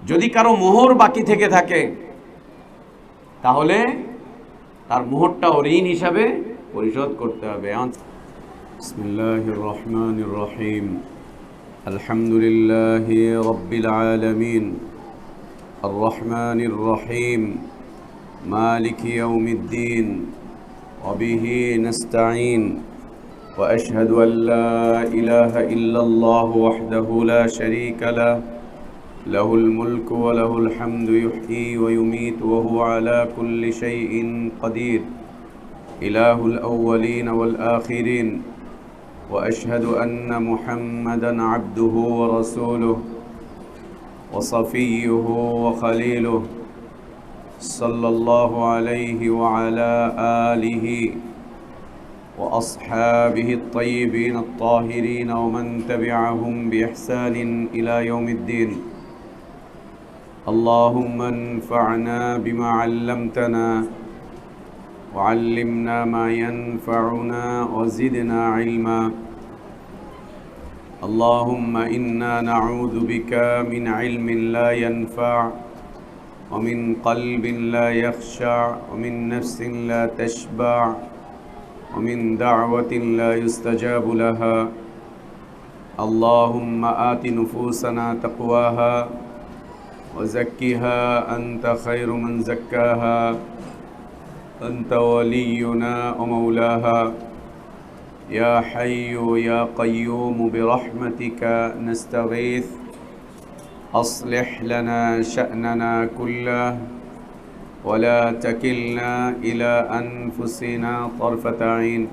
যদি কারো মোহর বাকি থেকে থাকে তাহলে তার মোহরটাও ঋণ হিসাবে পরিশোধ করতে হবে। বিসমিল্লাহির রহমানির রহিম। আলহামদুলিল্লাহি রাব্বিল আলামিন আর রহমানির রহিম মালিকি ইয়াউমিদ্দিন ওয়া বিহি নাস্তাঈন ওয়া আশহাদু আল লা ইলাহা ইল্লাল্লাহু ওয়াহদাহু লা শারীকা লাহু লাহুল মুলকু ওয়া লাহুল হামদু ইউহয়ী ওয়া ইউমীতু ওয়া হুয়া আলা কুল্লি শাইইন কাদির ইলাহুল আউওয়ালিন ওয়াল আখিরিন ওয়া আশহাদু আন্না মুহাম্মাদান আবদুহু ওয়া রাসূলুহু ওয়া সাফিয়্যুহু ওয়া খালিলুহু সাল্লাল্লাহু আলাইহি ওয়া আলা আলিহি ওয়া আসহাবিহি আত-তাইয়্যিবিন আত-তাহিরিন ওয়া মান তাবি'আহুম বিইহসানিন ইলা ইয়াউমিদ্দিন। اللهم انفعنا بما علمتنا وعلمنا ما ينفعنا وزدنا علما. اللهم إنا نعوذ بك من علم لا ينفع ومن قلب لا يخشع ومن نفس لا تشبع ومن دعوة لا يستجاب لها. اللهم آت نفوسنا تقواها وزكها أنت خير من زكاها أنت ولينا ومولاها. يا حي يا قيوم برحمتك نستغيث أصلح لنا شأننا كله ولا تكلنا إلى أنفسنا طرفة عين.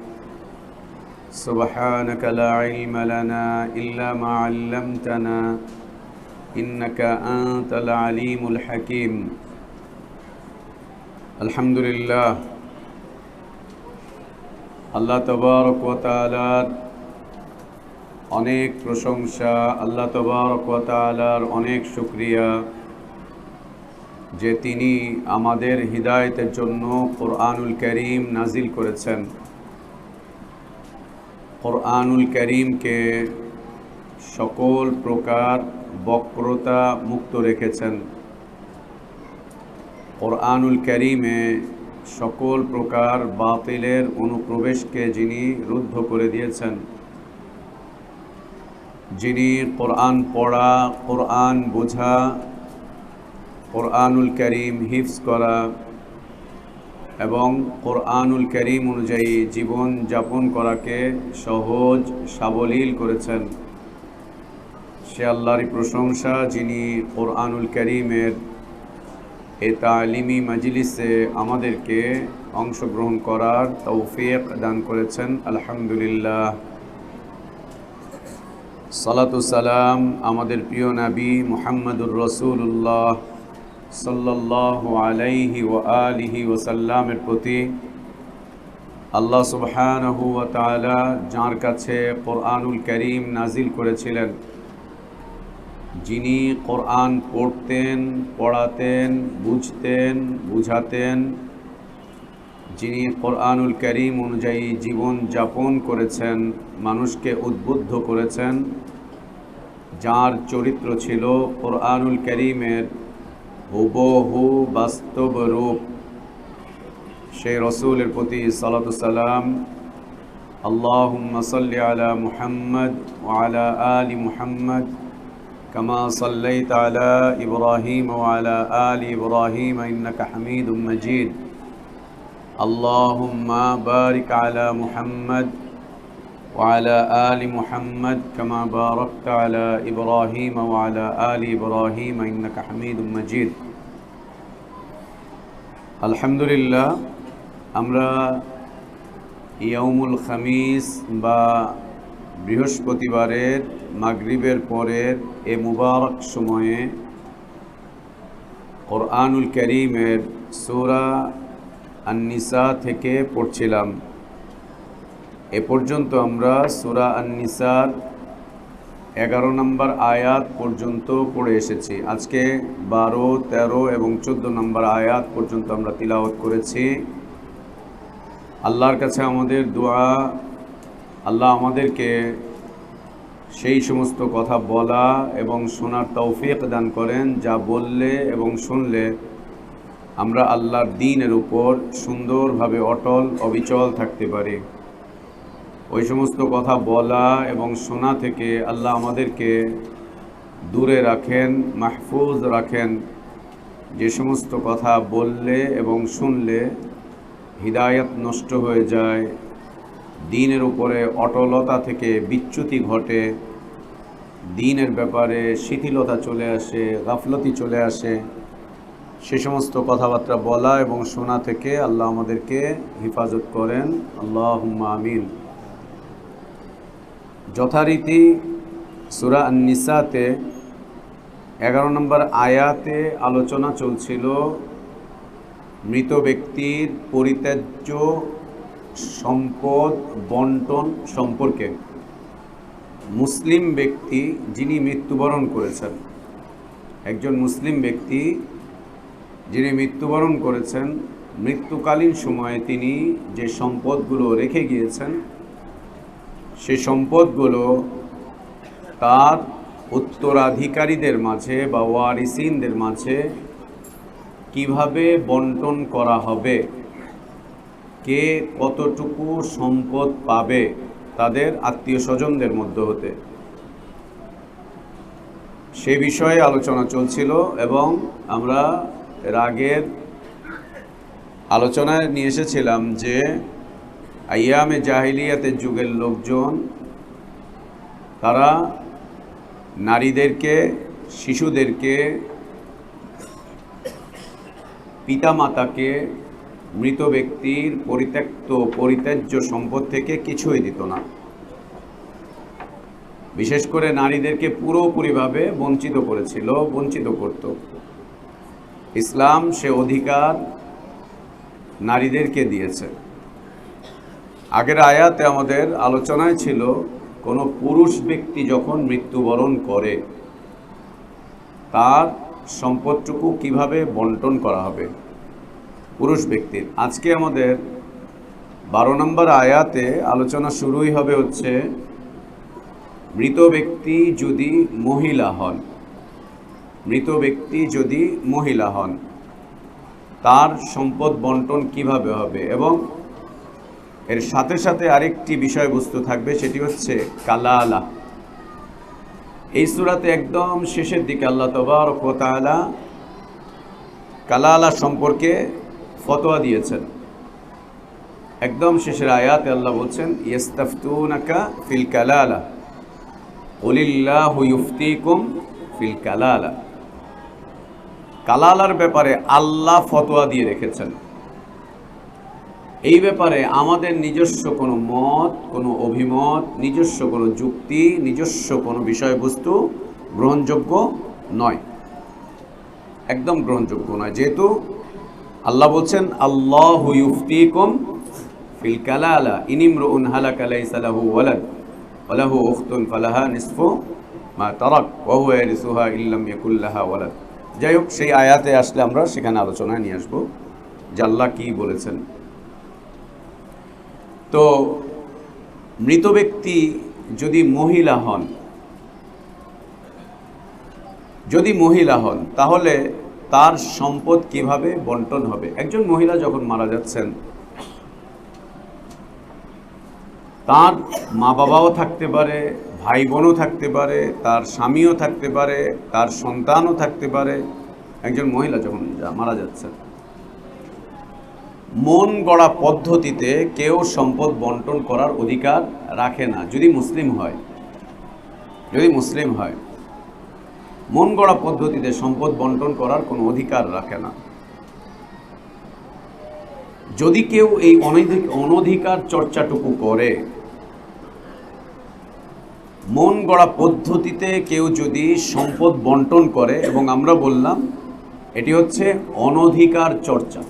سبحانك لا علم لنا إلا ما علمتنا إنك أنت العليم الحكيم. الحمد لله. আল্লাহ তাবারক ওয়া তাআলার অনেক প্রশংসা, আল্লাহ তাবারক ওয়া তাআলার অনেক শুকরিয়া যে তিনি আমাদের হিদায়াতের জন্য কোরআনুল কারীম নাজিল করেছেন। কোরআনুল কারীমকে সকল প্রকার বক্রতা মুক্ত রেখেছেন। কোরআনুল কারীমে সকল প্রকার বাতিলের অনুপ্রবেশকে যিনি রুদ্ধ করে দিয়েছেন, যিনি কোরআন পড়া, কোরআন বোঝা, কোরআনুল কারীম হিফজ করা এবং কোরআনুল কারীম অনুযায়ী জীবন যাপন করাকে সহজ সাবলীল করেছেন, সে আল্লাহরই প্রশংসা যিনি কোরআনুল কারীমের এই তালিমি মাজলিসে আমাদেরকে অংশগ্রহণ করার তৌফিক দান করেছেন। আলহামদুলিল্লাহ। সালাতু সালাম আমাদের প্রিয় নবী মুহাম্মদুর রাসূলুল্লাহ সাল্লাল্লাহু আলাইহি ওয়া আলিহি ওয়া সাল্লামের প্রতি। আল্লাহ সুবহানাহু ওয়া তাআলা যার কাছে কোরআনুল কারীম নাজিল করেছিলেন, যিনি কোরআন পড়তেন, পড়াতেন, বুঝতেন, বুঝাতেন, যিনি কোরআনুল কারীম অনুযায়ী জীবন যাপন করেছেন, মানুষকে উদ্বুদ্ধ করেছেন, যার চরিত্র ছিল কোরআনুল কারীমের হুবহু বাস্তব রূপ, সেই রাসূলের প্রতি সালাতু সালাম। আল্লাহুম্মা সাল্লি আলা মুহাম্মদ ওয়া আলা আলি মুহাম্মদ كما صليت على إبراهيم وعلى آل إبراهيم إنك حميد مجيد. اللهم بارك على محمد وعلى آل محمد كما باركت على إبراهيم وعلى آل إبراهيم إنك حميد مجيد. الحمد لله. আমরা ইয়াউমুল খামিস বা বৃহস্পতিবারের মাগরিবের পরের এ মুবারক সময়ে কোরআনুল কারীমের সূরা আন-নিসা থেকে পড়ছিলাম। এ পর্যন্ত আমরা সূরা আন-নিসার 11 নম্বর আয়াত পর্যন্ত পড়ে এসেছি। আজকে 12, 13 এবং 14 নম্বর আয়াত পর্যন্ত আমরা তিলাওয়াত করেছি। আল্লাহর কাছে আমাদের দোয়া, আল্লাহ আমাদেরকে সেই সমস্ত কথা বলা এবং শোনার তৌফিক দান করেন, যা বললে এবং শুনলে আমরা আল্লাহর দ্বীনের উপর সুন্দরভাবে অটল অবিচল থাকতে পারি। ওই সমস্ত কথা বলা এবং শোনা থেকে আল্লাহ আমাদেরকে দূরে রাখেন, মাহফুজ রাখেন। যে সমস্ত কথা বললে এবং শুনলে হিদায়াত নষ্ট হয়ে যায়, দ্বীনের উপরে অটলতা থেকে বিচ্যুতি ঘটে, দ্বীনের ব্যাপারে শিথিলতা চলে আসে, গাফলতি চলে আসে, সে সমস্ত কথাবার্তা বলা এবং শোনা থেকে আল্লাহ আমাদেরকে হেফাজত করেন। আল্লাহুম্মা আমিন। যথারীতি সূরা আন-নিসাতে 11 নম্বর আয়াতে আলোচনা চলছিল মৃত ব্যক্তির পরিত্যাজ্য সম্পদ বন্টন সম্পর্কে। মুসলিম ব্যক্তি যিনি মৃত্যুবরণ করেছেন, একজন মুসলিম ব্যক্তি যিনি মৃত্যুবরণ করেছেন, মৃত্যুকালীন সময়ে তিনি যে সম্পদগুলো রেখে গিয়েছেন, সে সম্পদগুলো তার উত্তরাধিকারীদের মাঝে বা ওয়ারিসিনদের মাঝে কিভাবে বন্টন করা হবে, কে কতটুকু সম্পদ পাবে তাদের আত্মীয় স্বজনদের মধ্যে হতে, সে বিষয়ে আলোচনা চলছিল। এবং আমরা এর আগের আলোচনায় নিয়ে এসেছিলাম যে আইয়ামে জাহিলিয়াতের যুগের লোকজন তারা নারীদেরকে, শিশুদেরকে, পিতামাতাকে মৃত ব্যক্তির পরিত্যাজ্য সম্পদ থেকে কিছুই দিত না। বিশেষ করে নারীদেরকে পুরোপুরিভাবে বঞ্চিত করেছিল, বঞ্চিত করত। ইসলাম সে অধিকার নারীদেরকে দিয়েছে। আগের আয়াতে আমাদের আলোচনায় ছিল কোনো পুরুষ ব্যক্তি যখন মৃত্যুবরণ করে তার সম্পদটুকু কিভাবে বন্টন করা হবে পুরুষ ব্যক্তির। আজকে আমাদের 12 নম্বর আয়াতে আলোচনা শুরুই হবে হচ্ছে মৃত ব্যক্তি যদি মহিলা হন, মৃত ব্যক্তি যদি মহিলা হন তার সম্পদ বন্টন কিভাবে হবে। এবং এর সাথে সাথে আরেকটি বিষয়বস্তু থাকবে, সেটি হচ্ছে কালালা। এই সূরাতে একদম শেষের দিকে আল্লাহ তাবারক ওয়া তাআলা কালালা সম্পর্কে ফতোয়া দিয়েছেন। একদম শেষের আয়াতে আল্লাহ বলছেন ইস্তাফতুনাকা ফিল কালালা কুলিল্লাহু ইফতিকুম ফিল কালালা। কালালার ব্যাপারে আল্লাহ ফতোয়া দিয়ে রেখেছেন। এই ব্যাপারে আমাদের নিজস্ব কোনো মত, কোনো অভিমত, নিজস্ব কোনো যুক্তি, নিজস্ব কোনো বিষয়বস্তু গ্রহণযোগ্য নয়, একদম গ্রহণযোগ্য নয়। যেহেতু আল্লাহ বলছেন আল্লাহু ইফতিকুম ফিল কালালা ইন ইমরুন হালাকা লাইসা লাহু ওয়ালাদ ওয়া লাহু উখতুন ফালাহা নিসফু মা তারাক ওয়া হুয়া ইয়ারিসুহা ইল্লাম ইয়াকুল লাহা ওয়ালাদ। যাই হোক, সেই আয়াতে আসলে আমরা সেখানে আলোচনায় নিয়ে আসবো যে আল্লাহ কী বলেছেন। তো মৃত ব্যক্তি যদি মহিলা হন তাহলে তার সম্পদ কিভাবে বন্টন হবে। একজন মহিলা যখন মারা যাচ্ছেন তার মা বাবাও থাকতে পারে, ভাই বোনও থাকতে পারে, তার স্বামীও থাকতে পারে, তার সন্তানও থাকতে পারে। একজন মহিলা যখন মারা যাচ্ছেন, মন গড়া পদ্ধতিতে কেউ সম্পদ বন্টন করার অধিকার রাখে না। যদি মুসলিম হয় মন গড়া পদ্ধতিতে সম্পদ বন্টন করার কোনো অধিকার রাখে না। যদি কেউ এই অনধিকার চর্চাটুকু করে, মন গড়া পদ্ধতিতে কেউ যদি সম্পদ বন্টন করে, এবং আমরা বললাম এটি হচ্ছে অনধিকার চর্চা,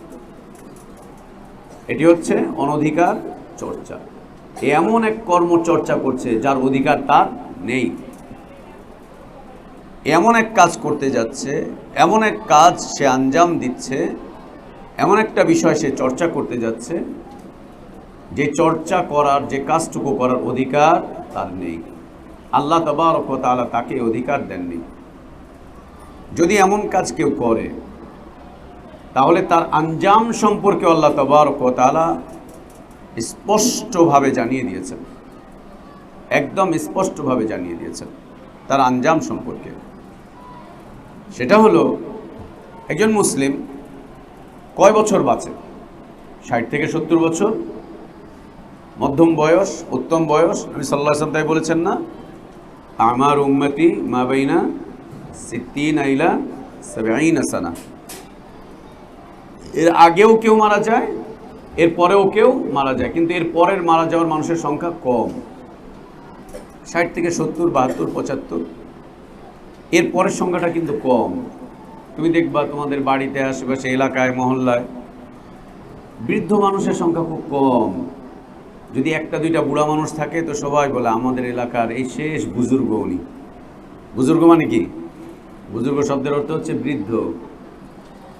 এটি হচ্ছে অনধিকার চর্চা। এমন এক কর্ম চর্চা করছে যার অধিকার তার নেই, এমন এক কাজ করতে যাচ্ছে, এমন এক কাজ সে আঞ্জাম দিচ্ছে, এমন একটা বিষয় সে চর্চা করতে যাচ্ছে যে চর্চা করার, যে কাজটুকু করার অধিকার তার নেই। আল্লাহ তাবারক ওয়া তাআলা তাকে অধিকার দেননি। যদি এমন কাজ কেউ করে তাহলে তার আঞ্জাম সম্পর্কে আল্লাহ তাবারক ওয়া তাআলা স্পষ্টভাবে জানিয়ে দিয়েছেন, একদম স্পষ্টভাবে জানিয়ে দিয়েছেন তার আঞ্জাম সম্পর্কে। সেটা হলো একজন মুসলিম কয় বছর বাঁচে? 60 থেকে 70 বছর, মধ্যম বয়স, উত্তম বয়স। নবী সাল্লাল্লাহু আলাইহি ওয়াসাল্লাম তাই বলেছেন না, আমার উম্মতি মা বাইনা 60 ইলা 70 সানা। এর আগেও কেউ মারা যায়, এর পরেও কেউ মারা যায়, কিন্তু এর পরের মারা যাওয়ার মানুষের সংখ্যা কম। 60 থেকে 70, 72, 75, এর পরের সংখ্যাটা কিন্তু কম। তুমি দেখবা তোমাদের বাড়িতে, আশেপাশে, এলাকায়, মহল্লায় বৃদ্ধ মানুষের সংখ্যা খুব কম। যদি একটা দুইটা বুড়া মানুষ থাকে তো সবাই বলে আমাদের এলাকার এই শেষ বুজুর্গ উনি। বুজুর্গ মানে কি? বুজুর্গ শব্দের অর্থ হচ্ছে বৃদ্ধ,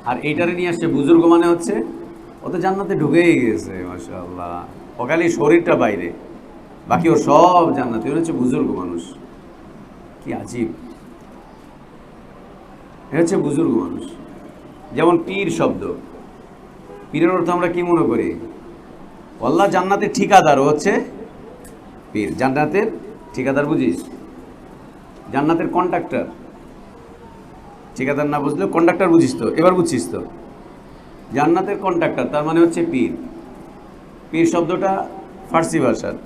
আর এইটারে নিয়ে আসছে বুজুর্গ মানে হচ্ছে ও তো জান্নাতে ঢুকেই গেছে, মাশাআল্লাহ, ওখানে শরীরটা বাইরে, বাকি ও সব জান্নাতে, ও হচ্ছে বুজুর্গ মানুষ। কি আজীব! এ হচ্ছে বুজুর্গ মানুষ। যেমন পীর শব্দ, পীরের অর্থ আমরা কি মনে করি? আল্লাহ জান্নাতের ঠিকাদার, ও হচ্ছে পীর। জান্নাতের ঠিকাদার বুঝিস? জান্নাতের কন্ট্রাক্টর। ঠিকাদার না বুঝলেও কন্ট্রাক্টর বুঝিস তো? এবার বুঝছিস তো? জান্নাতের কন্ট্রাক্টর তার মানে হচ্ছে পীর। পীর শব্দটা ফার্সি ভাষার।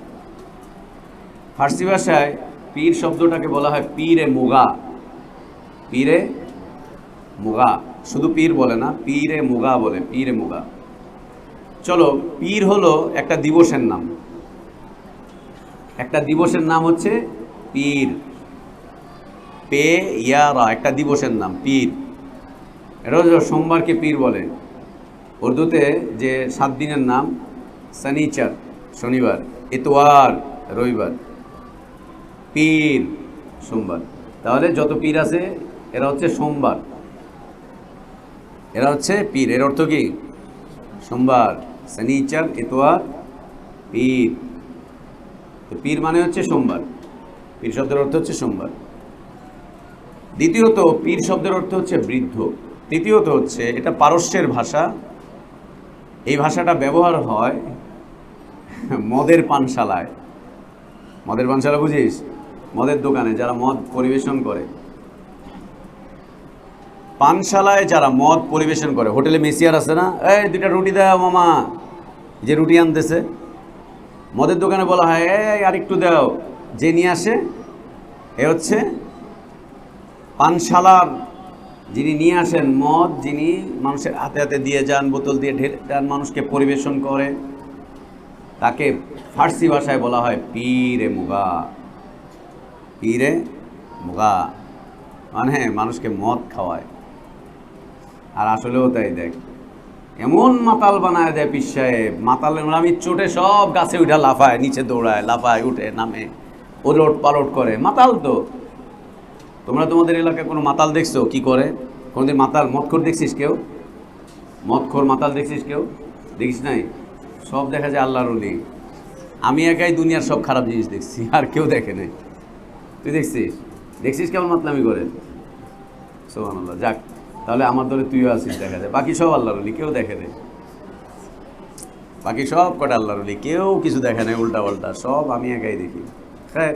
ফার্সি ভাষায় পীর শব্দটাকে বলা হয় পীরে মুগা। পীরে মুগা, শুধু পীর বলে না, পীরে মুগা বলে, পীরে মুগা। চলো, পীর হলো একটা দিবসের নাম। একটা দিবসের নাম হচ্ছে পীর। পে ইয়ারা, একটা দিবসের নাম পীর। এটা হচ্ছে সোমবারকে পীর বলে। উর্দুতে যে 7 দিনের নাম, শনিচার শনিবার, ইতওয়ার রবিবার, পীর সোমবার। তাহলে যত পীর আছে এরা হচ্ছে সোমবার, এরা হচ্ছে পীর। এর অর্থ কি? সোমবার, শনিচার, ইতওয়ার, পীর। তো পীর মানে হচ্ছে সোমবার। পীর শব্দের অর্থ হচ্ছে সোমবার। দ্বিতীয়ত, পীর শব্দের অর্থ হচ্ছে বৃদ্ধ। তৃতীয়ত হচ্ছে এটা পারস্যের ভাষা। এই ভাষাটা ব্যবহার হয় মদের পানশালায়। মদের পানশালা বুঝিস? মদের দোকানে যারা মদ পরিবেশন করে, পানশালায় যারা মদ পরিবেশন করে, হোটেলে মেসিয়ার আছে না, এই 2টা রুটি দাও মামা, যে রুটি আনতেছে। মদের দোকানে বলা হয় এই আরেকটু দাও, যে নিয়ে আসে এ হচ্ছে পানশালার যিনি নিয়ে আসেন মদ, যিনি মানুষের হাতে হাতে দিয়ে যান, বোতল দিয়ে ঢেলে যান, মানুষকে পরিবেশন করে, তাকে ফার্সি ভাষায় বলা হয় পীরে মুগা। পীরে মুগা মানে মানুষকে মদ খাওয়ায়। আর আসলেও তাই। দেখ, এমন মাতাল বানায় দেয় পীর সাহেব, মাতালের আমি চোটে সব গাছে উঠে লাফায়, নিচে দৌড়ায়, লাফায়, উঠে নামে, ওলট পালট করে। মাতাল তো। তোমরা তোমাদের এলাকায় কোনো মাতাল দেখছো কি করে? কোনোদিন মাতাল মদখোর দেখছিস কেউ? মদখোর মাতাল দেখছিস কেউ? দেখিস নাই? সব দেখা যায় আল্লাহর ওলি। আমি একাই দুনিয়ার সব খারাপ জিনিস দেখছি, আর কেউ দেখে নাই। তুই দেখছিস? দেখছিস কেমন মাতলামি করে? সুবহানাল্লাহ। যাক, তাহলে আমার দলে তুইও আছিস দেখা যায়। বাকি সব আল্লাহর ওলি, কেউ দেখে নেই। বাকি সব কটা আল্লাহর ওলি, কেউ কিছু দেখে নেই, উল্টা পাল্টা সব আমি একাই দেখি। হ্যাঁ,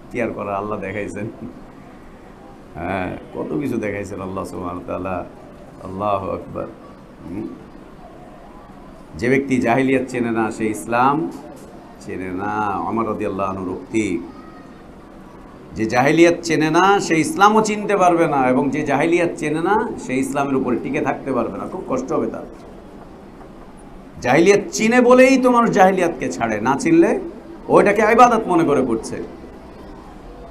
কি আর করা, আল্লাহ দেখাইছেন। হ্যাঁ, কত কিছু দেখাইছেন আল্লাহ সুবহানাহু ওয়া তাআলা। আল্লাহু আকবার। যে ব্যক্তি জাহিলিয়াত চেনে না সে ইসলাম চেনে না। ওমর রাদিয়াল্লাহু আনহুর উক্তি, যে জাহিলিয়াত চেনে না সে ইসলামও চিনতে পারবে না, এবং যে জাহিলিয়াত চেনে না সে ইসলামের উপরে টিকে থাকতে পারবে না। খুব কষ্ট হবে তার। জাহিলিয়াত চিনে বলেই তো মানুষ জাহিলিয়াতকে ছাড়ে, না চিনলে ওইটাকে ইবাদত মনে করে করছে।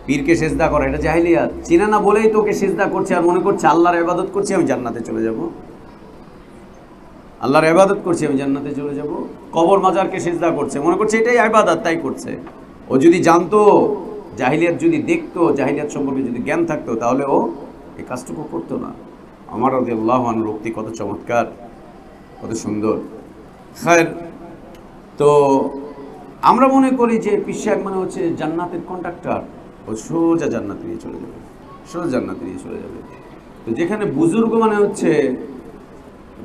পীরকে সিজদা করে, এটা জাহিলিয়াত। চিনে না বলেই তোকে সিজদা করছে আর মনে করছে আল্লাহর ইবাদত করছি, আমি জান্নাতে চলে যাব। আল্লাহর ইবাদত করছি, আমি জান্নাতে চলে যাব। কবর মাজারকে সিজদা করছে, মনে করছে এটাই ইবাদত, তাই করছে। ও যদি জানতো, জাহিলিয়াত যদি দেখতো, জাহিলিয়াত সম্পর্কে যদি জ্ঞান থাকতো, তাহলে ও এই কাজটুকু করতো না। ওমর রাদিয়াল্লাহু আনহুর উক্তি কত চমৎকার, কত সুন্দর। খায়ের, তো আমরা মনে করি যে পীর সাহেব মানে হচ্ছে জান্নাতের কন্ট্রাক্টর। ও সোজা জান্নাতে নিয়ে চলে যাবে, সোজা জান্নাতে নিয়ে চলে যাবে। তো যেখানে বুজুর্গ মানে হচ্ছে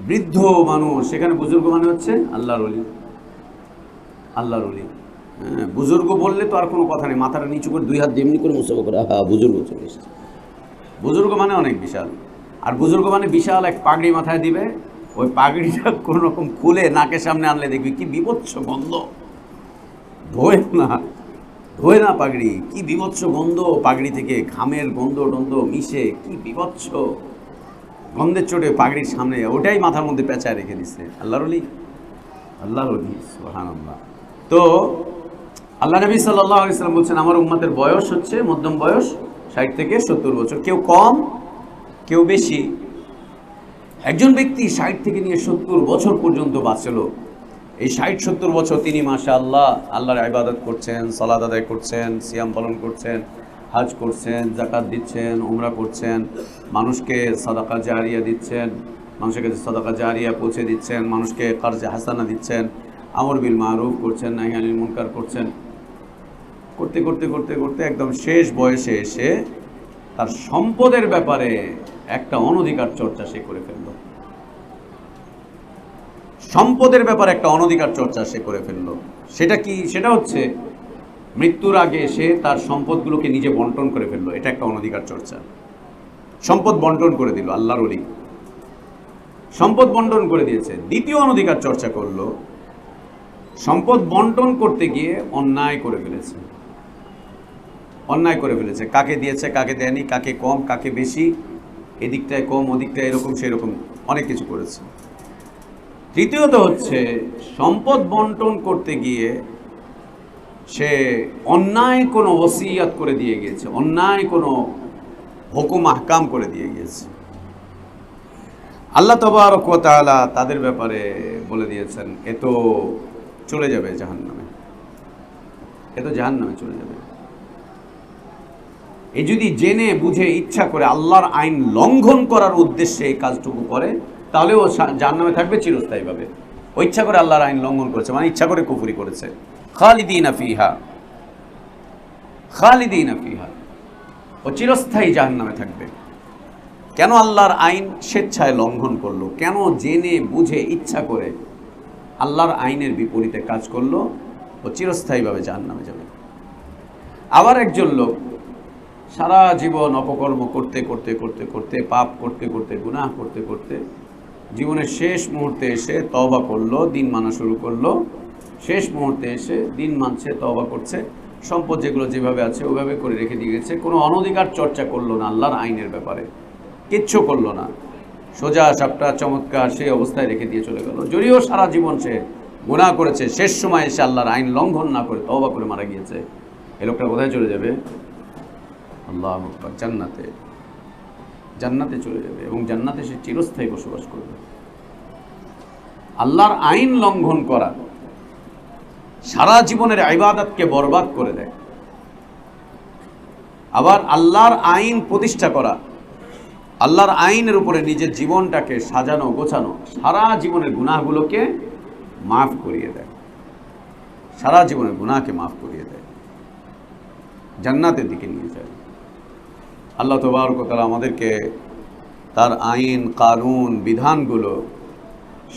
বৃদ্ধ মানুষ, সেখানে বুজুর্গ মানে হচ্ছে আল্লাহর ওলি, আল্লাহর ওলি। হ্যাঁ, বুজুর্গ বললে তো আর কোনো কথা নেই, মাথাটা নিচু করে 2 হাত এমনি করে মুসাফা করে, হ্যাঁ বুজুর্গ চলে এসেছে। বুজুর্গ মানে অনেক বিশাল। আর বুজুর্গ মানে বিশাল এক পাগড়ি মাথায় দিবে, ওই পাগড়িটা কোনো রকম খুলে নাকের সামনে আনলে দেখবি কি বিভৎস গন্ধ, ধোয় না পাগড়ি, কি বিভৎস গন্ধ পাগড়ি থেকে, ঘামের গন্ধ টন্ধ মিশে, কি বিভৎস গন্ধের চোটে পাগড়ির সামনে, ওটাই মাথার মধ্যে পেঁচায় রেখে দিচ্ছে আল্লাহর ওলি, আল্লাহর ওলি, সুবহানাল্লাহ। তো আল্লাহ নবী সাল্লাল্লাহু আলাইহি ওয়াসাল্লাম বলছেন, আমার উম্মতের বয়স হচ্ছে মধ্যম বয়স 60 থেকে 70 বছর, কেউ কম কেউ বেশি। একজন ব্যক্তি 60 থেকে নিয়ে 70 বছর পর্যন্ত বাঁচল, এই 60-70 বছর তিনি মাশাআল্লাহ আল্লাহর ইবাদত করছেন, সালাত আদায় করছেন, সিয়াম পালন করছেন, হজ করছেন, যাকাত দিচ্ছেন, উমরা করছেন, মানুষকে সাদাকা জারিয়া দিচ্ছেন, মানুষের কাছে সাদাকা জারিয়া পৌঁছে দিচ্ছেন, মানুষকে কারজে হাসানা দিচ্ছেন, আমর বিল মারুফ করছেন, নাহি আনিল মুনকার করছেন, করতে করতে করতে করতে একদম শেষ বয়সে এসে তার সম্পদের ব্যাপারে একটা অনধিকার চর্চা সে করে ফেলল। সম্পদের ব্যাপারে একটা অনধিকার চর্চা সে করে ফেলল। সেটা কি? সেটা হচ্ছে মৃত্যুর আগে সে তার সম্পদগুলোকে নিজে বন্টন করে ফেললো। এটা একটা অনধিকার চর্চা। সম্পদ বন্টন করে দিল, আল্লাহর ওলি সম্পদ বন্টন করে দিয়েছে। দ্বিতীয় অনধিকার চর্চা করলো, সম্পদ বন্টন করতে গিয়ে অন্যায় করে ফেলেছে, অন্যায় করে ফেলেছে, কাকে দিয়েছে কাকে দেয়নি, কাকে কম কাকে বেশি, এদিকটায় কম ওদিকটায় এরকম সেরকম অনেক কিছু করেছে। তৃতীয়ত হচ্ছে সম্পদ বন্টন করতে গিয়ে সে অন্যায় কোনো ওসিয়াত করে দিয়ে গিয়েছে, অন্যায় কোনো হুকুম আহকাম করে দিয়ে গিয়েছে। আল্লাহ তাবারক ওয়া তাআলা তাদের ব্যাপারে বলে দিয়েছেন, এ তো চলে যাবে জাহান্নামে, এ তো জাহান্নামে চলে যাবে। এই যদি জেনে বুঝে ইচ্ছা করে আল্লাহর আইন লঙ্ঘন করার উদ্দেশ্যে এই কাজটুকু করে, তাহলে ও জাহান্নামে থাকবে চিরস্থায়ীভাবে। ও ইচ্ছা করে আল্লাহর আইন লঙ্ঘন করেছে, মানে ইচ্ছা করে কুফরি করেছে। খালিদিনা ফিহা, খালিদিনা ফিহা, ও চিরস্থায়ী জাহান্নামে থাকবে। কেন আল্লাহর আইন স্বেচ্ছায় লঙ্ঘন করলো? কেন জেনে বুঝে ইচ্ছা করে আল্লাহর আইনের বিপরীতে কাজ করলো? ও চিরস্থায়ীভাবে জাহান্নামে যাবে। আবার একজন লোক সারা জীবন অপকর্ম করতে করতে করতে করতে, পাপ করতে করতে, গুনাহ করতে করতে জীবনের শেষ মুহূর্তে এসে তওবা করলো, দিন মানা শুরু করলো। শেষ মুহূর্তে এসে দিন মানছে, তওবা করছে, সম্পদ যেগুলো যেভাবে আছে ওভাবে করে রেখে দিয়ে গেছে। কোনো অনধিকার চর্চা করলো না আল্লাহর আইনের ব্যাপারে, কিচ্ছু করলো না, সোজা সাপটা চমৎকার সেই অবস্থায় রেখে দিয়ে চলে গেল। যদিও সারা জীবন সে গুনাহ করেছে, শেষ সময় এসে আল্লাহর আইন লঙ্ঘন না করে তওবা করে মারা গিয়েছে। এই লোকটা কোথায় চলে যাবে? আল্লাহু আকবার, জান্নাতে, জান্নাতে চলে যাবে এবং জান্নাতে সে চিরস্থায়ী বসবাস করবে। আল্লাহর আইন লঙ্ঘন করা সারা জীবনের ইবাদতকে বরবাদ করে দেয়। আবার আল্লাহর আইন প্রতিষ্ঠা করা, আল্লাহর আইনের উপরে নিজের জীবনটাকে সাজানো গোছানো, সারা জীবনের গুনাহগুলোকে মাফ করিয়ে দেয়, সারা জীবনের গুনাহকে মাফ করিয়ে দেয়, জান্নাতের দিকে নিয়ে যায়। আল্লাহ তাবারক ওয়া তাআলা আমাদেরকে তার আইন কানুন বিধানগুলো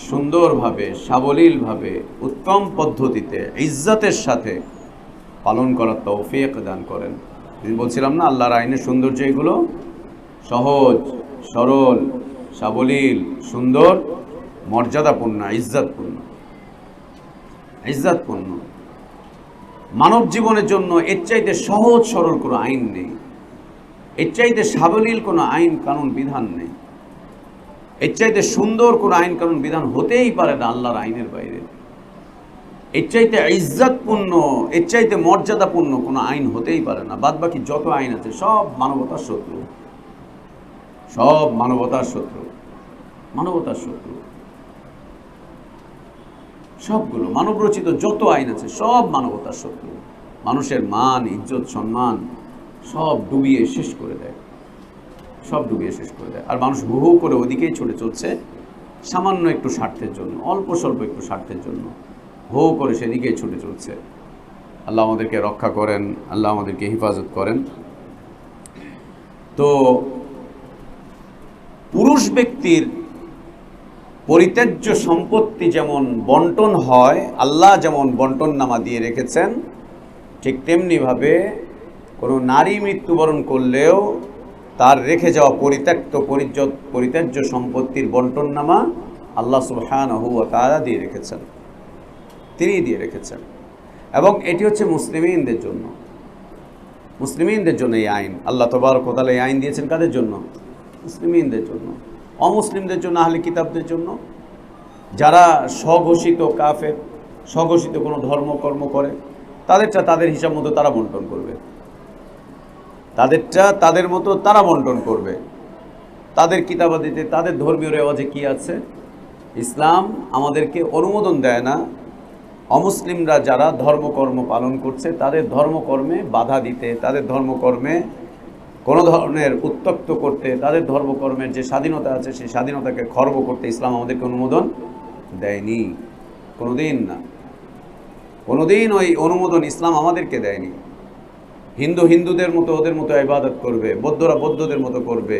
সুন্দরভাবে, সাবলীলভাবে, উত্তম পদ্ধতিতে, ইজ্জতের সাথে পালন করার তৌফিক দান করেন। বলছিলাম না, আল্লাহর আইনের সৌন্দর্য এগুলো সহজ, সরল, সাবলীল, সুন্দর, মর্যাদাপূর্ণ, ইজ্জতপূর্ণ, ইজ্জতপূর্ণ। মানব জীবনের জন্য এর চাইতে সহজ সরল কোনো আইন নেই, এর চাইতে সাবলীল কোনো আইন কানুন বিধান নেই, এর চাইতে সুন্দর কোনো আইন কানুন বিধান হতেই পারে না আল্লাহর আইনের বাইরে। এর চাইতে ইজ্জতপূর্ণ, এর চাইতে মর্যাদাপূর্ণ কোনো আইন হতেই পারে না। বাদ বাকি যত আইন আছে সব মানবতার শত্রু, সব মানবতার শত্রু, মানবতার শত্রু। সবগুলো মানবরচিত যত আইন আছে সব মানবতার শত্রু। মানুষের মান, ইজ্জত, সম্মান সব ডুবিয়ে শেষ করে দেয়, সব ডুবিয়ে শেষ করে দেয়। আর মানুষ হু হু করে ওদিকেই ছুটে চলছে সামান্য একটু স্বার্থের জন্য, অল্প স্বল্প একটু স্বার্থের জন্য হু হু করে সেদিকেই ছুটে চলছে। আল্লাহ আমাদেরকে রক্ষা করেন, আল্লাহ আমাদেরকে হেফাজত করেন। তো পুরুষ ব্যক্তির পরিত্যাজ্য সম্পত্তি যেমন বন্টন হয়, আল্লাহ যেমন বন্টন নামা দিয়ে রেখেছেন, ঠিক তেমনিভাবে কোনো নারী মৃত্যুবরণ করলেও তার রেখে যাওয়া পরিত্যাজ্য সম্পত্তির বন্টন নামা আল্লাহ সুবহানাহু ওয়া তাআলা দিয়ে রেখেছেন, তিনি দিয়ে রেখেছেন। এবং এটি হচ্ছে মুসলিমিনদের জন্য, মুসলিমিনদের জন্য এই আইন। আল্লাহ তাবারক ওয়া তাআলা এই আইন দিয়েছেন কাদের জন্য? মুসলিমিনদের জন্য। অমুসলিমদের জন্য, আহলে কিতাবদের জন্য, যারা স্বঘোষিত কাফের, স্বঘোষিত কোনো ধর্মকর্ম করে, তাদেরটা তাদের হিসাব মতো তারা বন্টন করবে, তাদেরটা তাদের মতো তারা বন্টন করবে। তাদের কিতাবাদিতে, তাদের ধর্মীয় রেওয়াজে কি আছে, ইসলাম আমাদেরকে অনুমোদন দেয় না অমুসলিমরা যারা ধর্মকর্ম পালন করছে তাদের ধর্মকর্মে বাধা দিতে, তাদের ধর্মকর্মে কোনো ধরনের উত্ত্যক্ত করতে, তাদের ধর্মকর্মের যে স্বাধীনতা আছে সেই স্বাধীনতাকে খর্ব করতে ইসলাম আমাদেরকে অনুমোদন দেয়নি, কোনোদিন না, কোনোদিন ওই অনুমোদন ইসলাম আমাদেরকে দেয়নি। হিন্দুদের মতো ওদের মতো ইবাদত করবে, বৌদ্ধরা বৌদ্ধদের মতো করবে,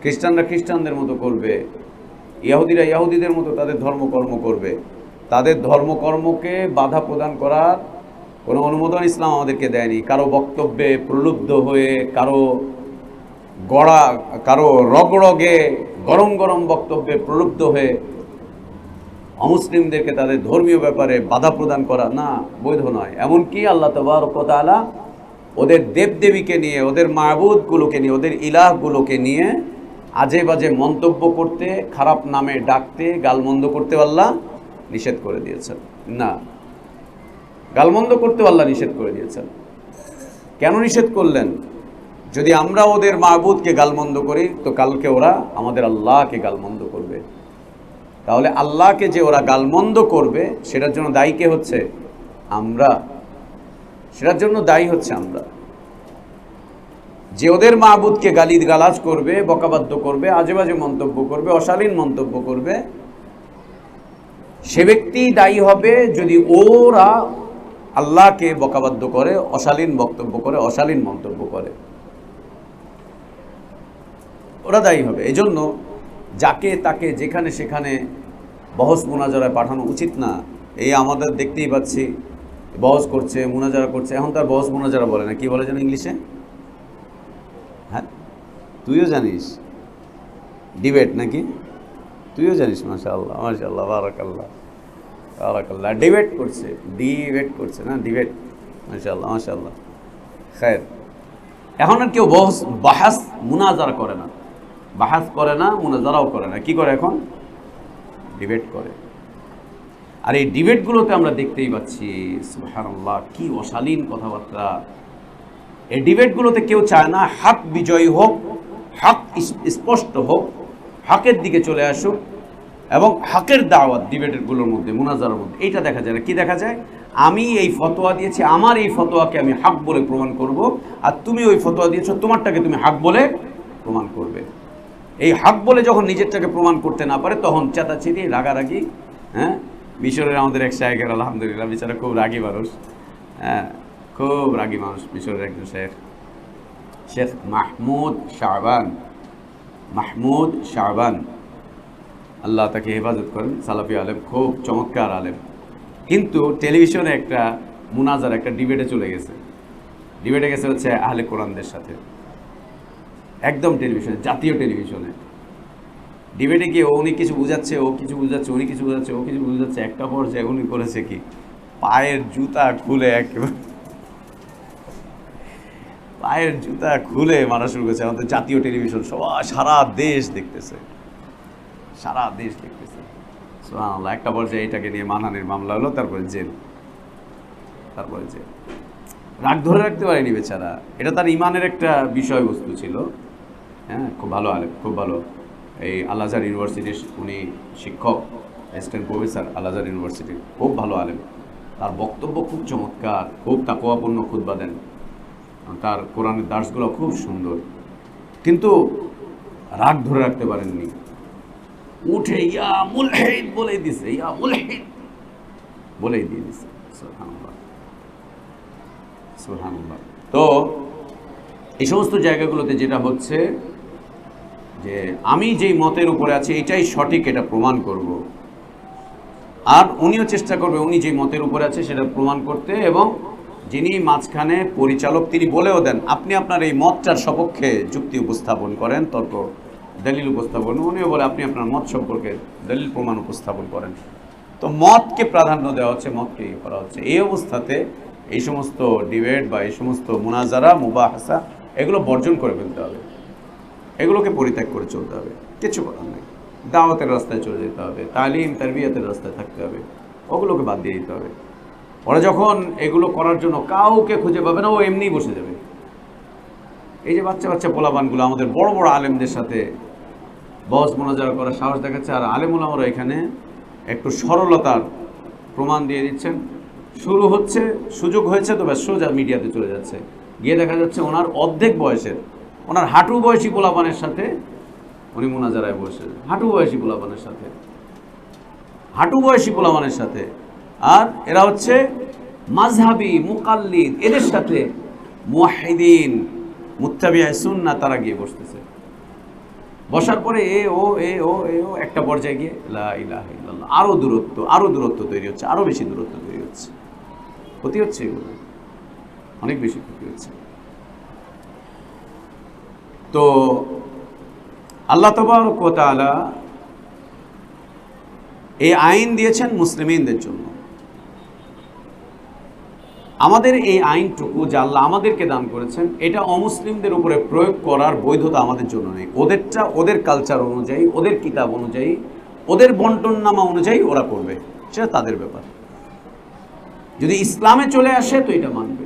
খ্রিস্টানরা খ্রিস্টানদের মতো করবে, ইহুদিরা ইহুদিদের মতো তাদের ধর্মকর্ম করবে। তাদের ধর্মকর্মকে বাধা প্রদান করার কোনো অনুমোদন ইসলাম আমাদেরকে দেয়নি। কারো বক্তব্যে প্রলুব্ধ হয়ে, কারো রগরগে গরম গরম বক্তব্যে প্রলুব্ধ হয়ে অমুসলিমদেরকে তাদের ধর্মীয় ব্যাপারে বাধা প্রদান করা না, বৈধ নয়। এমনকি আল্লাহ তাবারক ওয়া তাআলা ওদের দেবদেবীকে নিয়ে, ওদের মাবুদগুলোকে নিয়ে, ওদের ইলাহগুলোকে নিয়ে আজে বাজে মন্তব্য করতে, খারাপ নামে ডাকতে, গালমন্দ করতে আল্লাহ নিষেধ করে দিয়েছেন। না, গালমন্দ করতে আল্লাহ নিষেধ করে দিয়েছেন। কেন নিষেধ করলেন? যদি আমরা ওদের মাবুদকে গালমন্দ করি তো কালকে ওরা আমাদের আল্লাহকে গালমন্দ করবে। তাহলে আল্লাহকে যে ওরা গালমন্দ করবে সেটার জন্য দায়ী কে হচ্ছে? আমরা। সেটার জন্য দায়ী হচ্ছে আমরা। যে ওদের মাবুদকে গালিগালাজ করবে, বকাবাদ্য করবে, আজেবাজে মন্তব্য করবে, অশালীন মন্তব্য করবে, সে ব্যক্তি দায়ী হবে যদি ওরা আল্লাহকে বকাবাদ্য করে, অশালীন বক্তব্য করে, অশালীন মন্তব্য করে, ওরা দায়ী হবে। এজন্য যাকে তাকে যেখানে সেখানে বহস মুনাজারায় পাঠানো উচিত না। এই আমাদের দেখতেই পাচ্ছি, বহস করছে, মুনাজারা করছে। এখন তার বহস মুনাজারা বলে না, কি বলে যেন ইংলিশে? হ্যাঁ, তুইও জানিস, ডিবেট নাকি? তুইও জানিস? মাশাআল্লাহ, মাশাআল্লাহ, বারাকাল্লাহ, বারাকাল্লাহ। ডিবেট করছে না, ডিবেট। মাশাআল্লাহ, মাশাআল্লাহ, খায়ের। এখন আর কেউ বাহাস মুনাজারা করে না, বাহাস করে না, মুনাজারাও করে না। কি করে এখন? ডিবেট করে। আর এই ডিবেটগুলোতে আমরা দেখতেই পাচ্ছি, সুবহানাল্লাহ, কি অশালীন কথাবার্তা। এই ডিবেটগুলোতে কেউ চায় না হক বিজয়ী হোক, হক স্পষ্ট হোক, হকের দিকে চলে আসুক এবং হকের দাওয়াত ডিবেটগুলোর মধ্যে, মুনাজারার মধ্যে। এইটা দেখা যায় না। কি দেখা যায়? আমি এই ফতোয়া দিয়েছি, আমার এই ফতোয়াকে আমি হক বলে প্রমাণ করব, আর তুমি ওই ফতোয়া দিয়েছো, তোমারটাকে তুমি হক বলে প্রমাণ করবে। এই হক বলে যখন নিজেরটাকে প্রমাণ করতে না পারে তখন চেতাচেতি, রাগারাগি। হ্যাঁ, মিশরের আমাদের এক শায়েখের, আলহামদুলিল্লাহ, বেচারা খুব রাগী মানুষ। হ্যাঁ, খুব রাগী মানুষ মিশরের একজন শেখ, শেখ মাহমুদ শাহবান, আল্লাহ তাকে হেফাজত করেন। সালাফি আলেম, খুব চমৎকার আলেম। কিন্তু টেলিভিশনে একটা মুনাজার, একটা ডিবেটে চলে গেছে। ডিবেটে গেছে হচ্ছে আহলে কোরআনদের সাথে, একদম টেলিভিশনে, জাতীয় টেলিভিশনে। ডিবেটে গিয়ে উনি কিছু বুঝাচ্ছে, ও কিছু বুঝাচ্ছে, উনি কিছু বুঝাচ্ছে, ও কিছু বুঝাচ্ছে। একটা পর্যায়ে উনি করেছে কি, পায়ের জুতা খুলে, একেবারে পায়ের জুতা খুলে মারা শুরু করেছে। আমাদের জাতীয় টেলিভিশন সবাই, সারা দেশ দেখতেছে, সারা দেশ দেখতেছে। সুবহানাল্লাহ। একটা পর্যায়ে এটাকে নিয়ে মানহানির মামলা হলো, তারপরে জেল। রাগ ধরে রাখতে পারেনি বেচারা। এটা তার ইমানের একটা বিষয়বস্তু ছিল। হ্যাঁ, খুব ভালো আলেম, খুব ভালো। এই আল আজহার ইউনিভার্সিটির উনি শিক্ষক, অ্যাসিস্ট্যান্ট প্রফেসর, আল আজহার ইউনিভার্সিটির। খুব ভালো আলেম। তার বক্তব্য খুব চমৎকার, খুব তাকওয়াপূর্ণ খুতবা দেন। তার কোরআনের দার্সগুলো খুব সুন্দর। কিন্তু রাগ ধরে রাখতে পারেননি, উঠে ইয়া মুলহিদ বলেই দিছে, ইয়া মুলহিদ বলেই দিয়ে দিছে। সুবহানাল্লাহ। সুবহানাল্লাহ। তো এই সমস্ত জায়গাগুলোতে যেটা হচ্ছে যে আমি যেই মতের উপরে আছি এটাই সঠিক, এটা প্রমাণ করব, আর উনিও চেষ্টা করবে উনি যে মতের উপরে আছে সেটা প্রমাণ করতে, এবং যিনি মাঝখানে পরিচালক তিনি বলেও দেন আপনি আপনার এই মতটার সপক্ষে যুক্তি উপস্থাপন করেন, তর্ক দলিল উপস্থাপন, উনিও বলে আপনি আপনার মত সম্পর্কে দলিল প্রমাণ উপস্থাপন করেন। তো মতকে প্রাধান্য দেওয়া হচ্ছে, মতকে ইয়ে করা হচ্ছে। এই অবস্থাতে এই সমস্ত ডিবেট বা এই সমস্ত মুনাজারা মুবাহাসা এগুলো বর্জন করে ফেলতে হবে, এগুলোকে পরিত্যাগ করে চলতে হবে, কিছু করার নেই। দাওয়াতের রাস্তায় চলে যেতে হবে, তালিম তারবিয়াতের রাস্তায় থাকতে হবে, ওগুলোকে বাদ দিয়ে দিতে হবে। ওরা যখন এগুলো করার জন্য কাউকে খুঁজে পাবে না, ও এমনিই বসে যাবে। এই যে বাচ্চা বাচ্চা পোলাপানগুলো আমাদের বড় বড় আলেমদের সাথে বস মোনাজারা করার সাহস দেখাচ্ছে, আর আলেম ওলামারা এখানে একটু সরলতার প্রমাণ দিয়ে দিচ্ছেন। শুরু হচ্ছে, সুযোগ হয়েছে তো ব্যাস সোজা মিডিয়াতে চলে যাচ্ছে, গিয়ে দেখা যাচ্ছে ওনার অর্ধেক বয়সের, ওনার হাঁটু বয়সী পোলাপানের সাথে উনি মুনাজারায় বসে, হাঁটু বয়সী পোলাপানের সাথে, হাঁটু বয়সী পোলাপানের সাথে, আর এরা হচ্ছে মাযহাবি মুকাল্লিদ, এদের সাথে মুওয়াহ্হিদিন মুত্তাবিআ সুন্নাহ তারা গিয়ে বসতেছে। বসার পরে এ ও একটা পর্যায়ে গিয়ে লা ইলাহা ইল্লাল্লাহ, আরো দূরত্ব তৈরি হচ্ছে, আরো বেশি দূরত্ব তৈরি হচ্ছে, ক্ষতি হচ্ছে, এগুলো অনেক বেশি ক্ষতি হচ্ছে। তো আল্লাহ তাবারক ওয়া তাআলা এই আইন দিয়েছেন মুসলিমিনদের জন্য। আমাদের এই আইনটুকু যা আল্লাহ আমাদেরকে দান করেছেন, এটা অমুসলিমদের উপরে প্রয়োগ করার বৈধতা আমাদের জন্য নেই। ওদেরটা ওদের কালচার অনুযায়ী, ওদের কিতাব অনুযায়ী, ওদের বন্টননামা অনুযায়ী ওরা করবে, সেটা তাদের ব্যাপার। যদি ইসলামে চলে আসে তো এটা মানবে,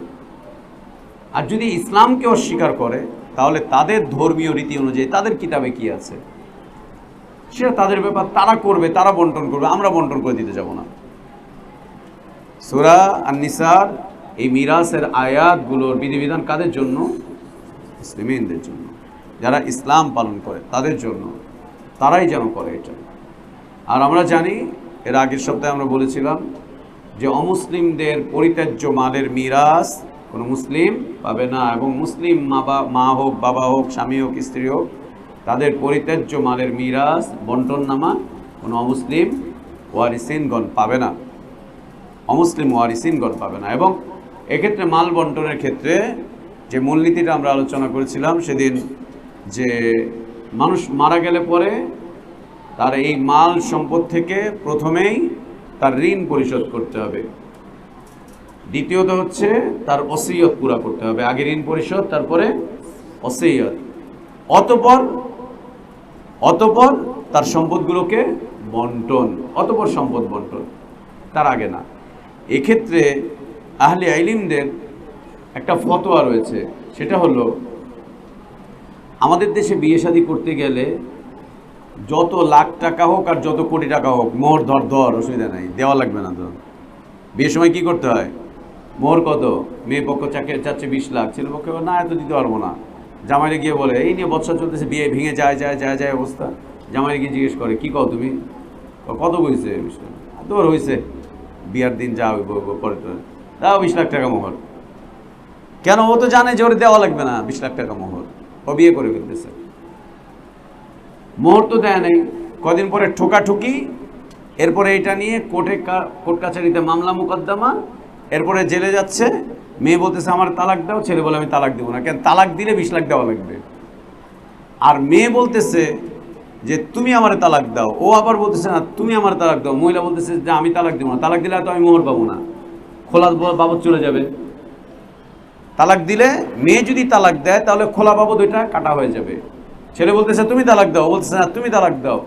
আর যদি ইসলামকে অস্বীকার করে তাহলে তাদের ধর্মীয় রীতি অনুযায়ী তাদের কিতাবে কি আছে সেটা তাদের ব্যাপার, তারা করবে, তারা বন্টন করবে, আমরা বন্টন করে দিতে যাব না। সূরা আন-নিসার এই মিরাসের আয়াতগুলোর বিধিবিধান কাদের জন্য? মুসলিমদের জন্য, যারা ইসলাম পালন করে তাদের জন্য, তারাই যেন করে এটা। আর আমরা জানি, এর আগের সপ্তাহে আমরা বলেছিলাম যে অমুসলিমদের পরিত্যাজ্য মালের মিরাস কোনো মুসলিম পাবে না, এবং মুসলিম মা হোক, বাবা হোক, স্বামী হোক, স্ত্রী হোক, তাদের পরিত্যাজ্য মালের মিরাস বন্টননামা কোনো অমুসলিম ওয়ারিসিনগণ পাবে না, অমুসলিম ওয়ারিসিনগণ পাবে না। এবং এক্ষেত্রে মাল বন্টনের ক্ষেত্রে যে মূলনীতিটা আমরা আলোচনা করেছিলাম সেদিন, যে মানুষ মারা গেলে পরে তার এই মাল সম্পদ থেকে প্রথমেই তার ঋণ পরিশোধ করতে হবে, দ্বিতীয়ত হচ্ছে তার ওসিয়ত পুরা করতে হবে, আগে ঋণ পরিশোধ তারপরে ওসিয়ত, অতঃপর তার সম্পদগুলোকে বন্টন, অতঃপর সম্পদ বন্টন, তার আগে না। এক্ষেত্রে আহলে ইলমদের একটা ফতোয়া রয়েছে, সেটা হলো আমাদের দেশে বিয়ে শাদী করতে গেলে যত লাখ টাকা হোক আর যত কোটি টাকা হোক, মোহর ধর অসুবিধা নাই, দেওয়া লাগবে না। তো বিয়ের সময় কি করতে হয়? মোহর কত? মেয়ে পক্ষ চাচ্ছে 20 লাখ, ছেলে পক্ষ না এত দিতে পারবো না। জামাইরে গিয়ে বলে, এই নিয়ে বৎসর চলতেছে, বিয়ে ভেঙে যায় অবস্থা। জামাইরে গিয়ে জিজ্ঞেস করে, কি কও তুমি? কত হয়েছে? তোর হয়েছে, বিয়ার দিন যা হইব পরে তো দাও 20 লাখ টাকা মোহর। কেন? ও তো জানে যে ওর দেওয়া লাগবে না 20 লাখ টাকা মোহর, ও বিয়ে করে ফেলতেছে। মোহর তো দেয় নাই, কদিন পরে ঠোকাঠুকি, এরপরে এটা নিয়ে কোর্ট কাছারিতে মামলা মোকদ্দমা, এরপরে জেলে যাচ্ছে। মেয়ে বলতেছে আমার তালাক দাও, ছেলে বলে আমি তালাক দেবো না। কেন? তালাক দিলে 20 লাখ দেওয়া লাগবে। আর মেয়ে বলতেছে যে তুমি আমার তালাক দাও, ও আবার বলতেছে না তুমি আমার তালাক দাও। মহিলা বলতেছে যে আমি তালাক দেবো না, তালাক দিলে তো আমি মোহর পাবো না, খোলা বাবদ চলে যাবে। তালাক দিলে, মেয়ে যদি তালাক দেয় তাহলে খোলা বাবদ ওইটা কাটা হয়ে যাবে। ছেলে বলতেছে তুমি তালাক দাও, বলতেছে না তুমি তালাক দাও।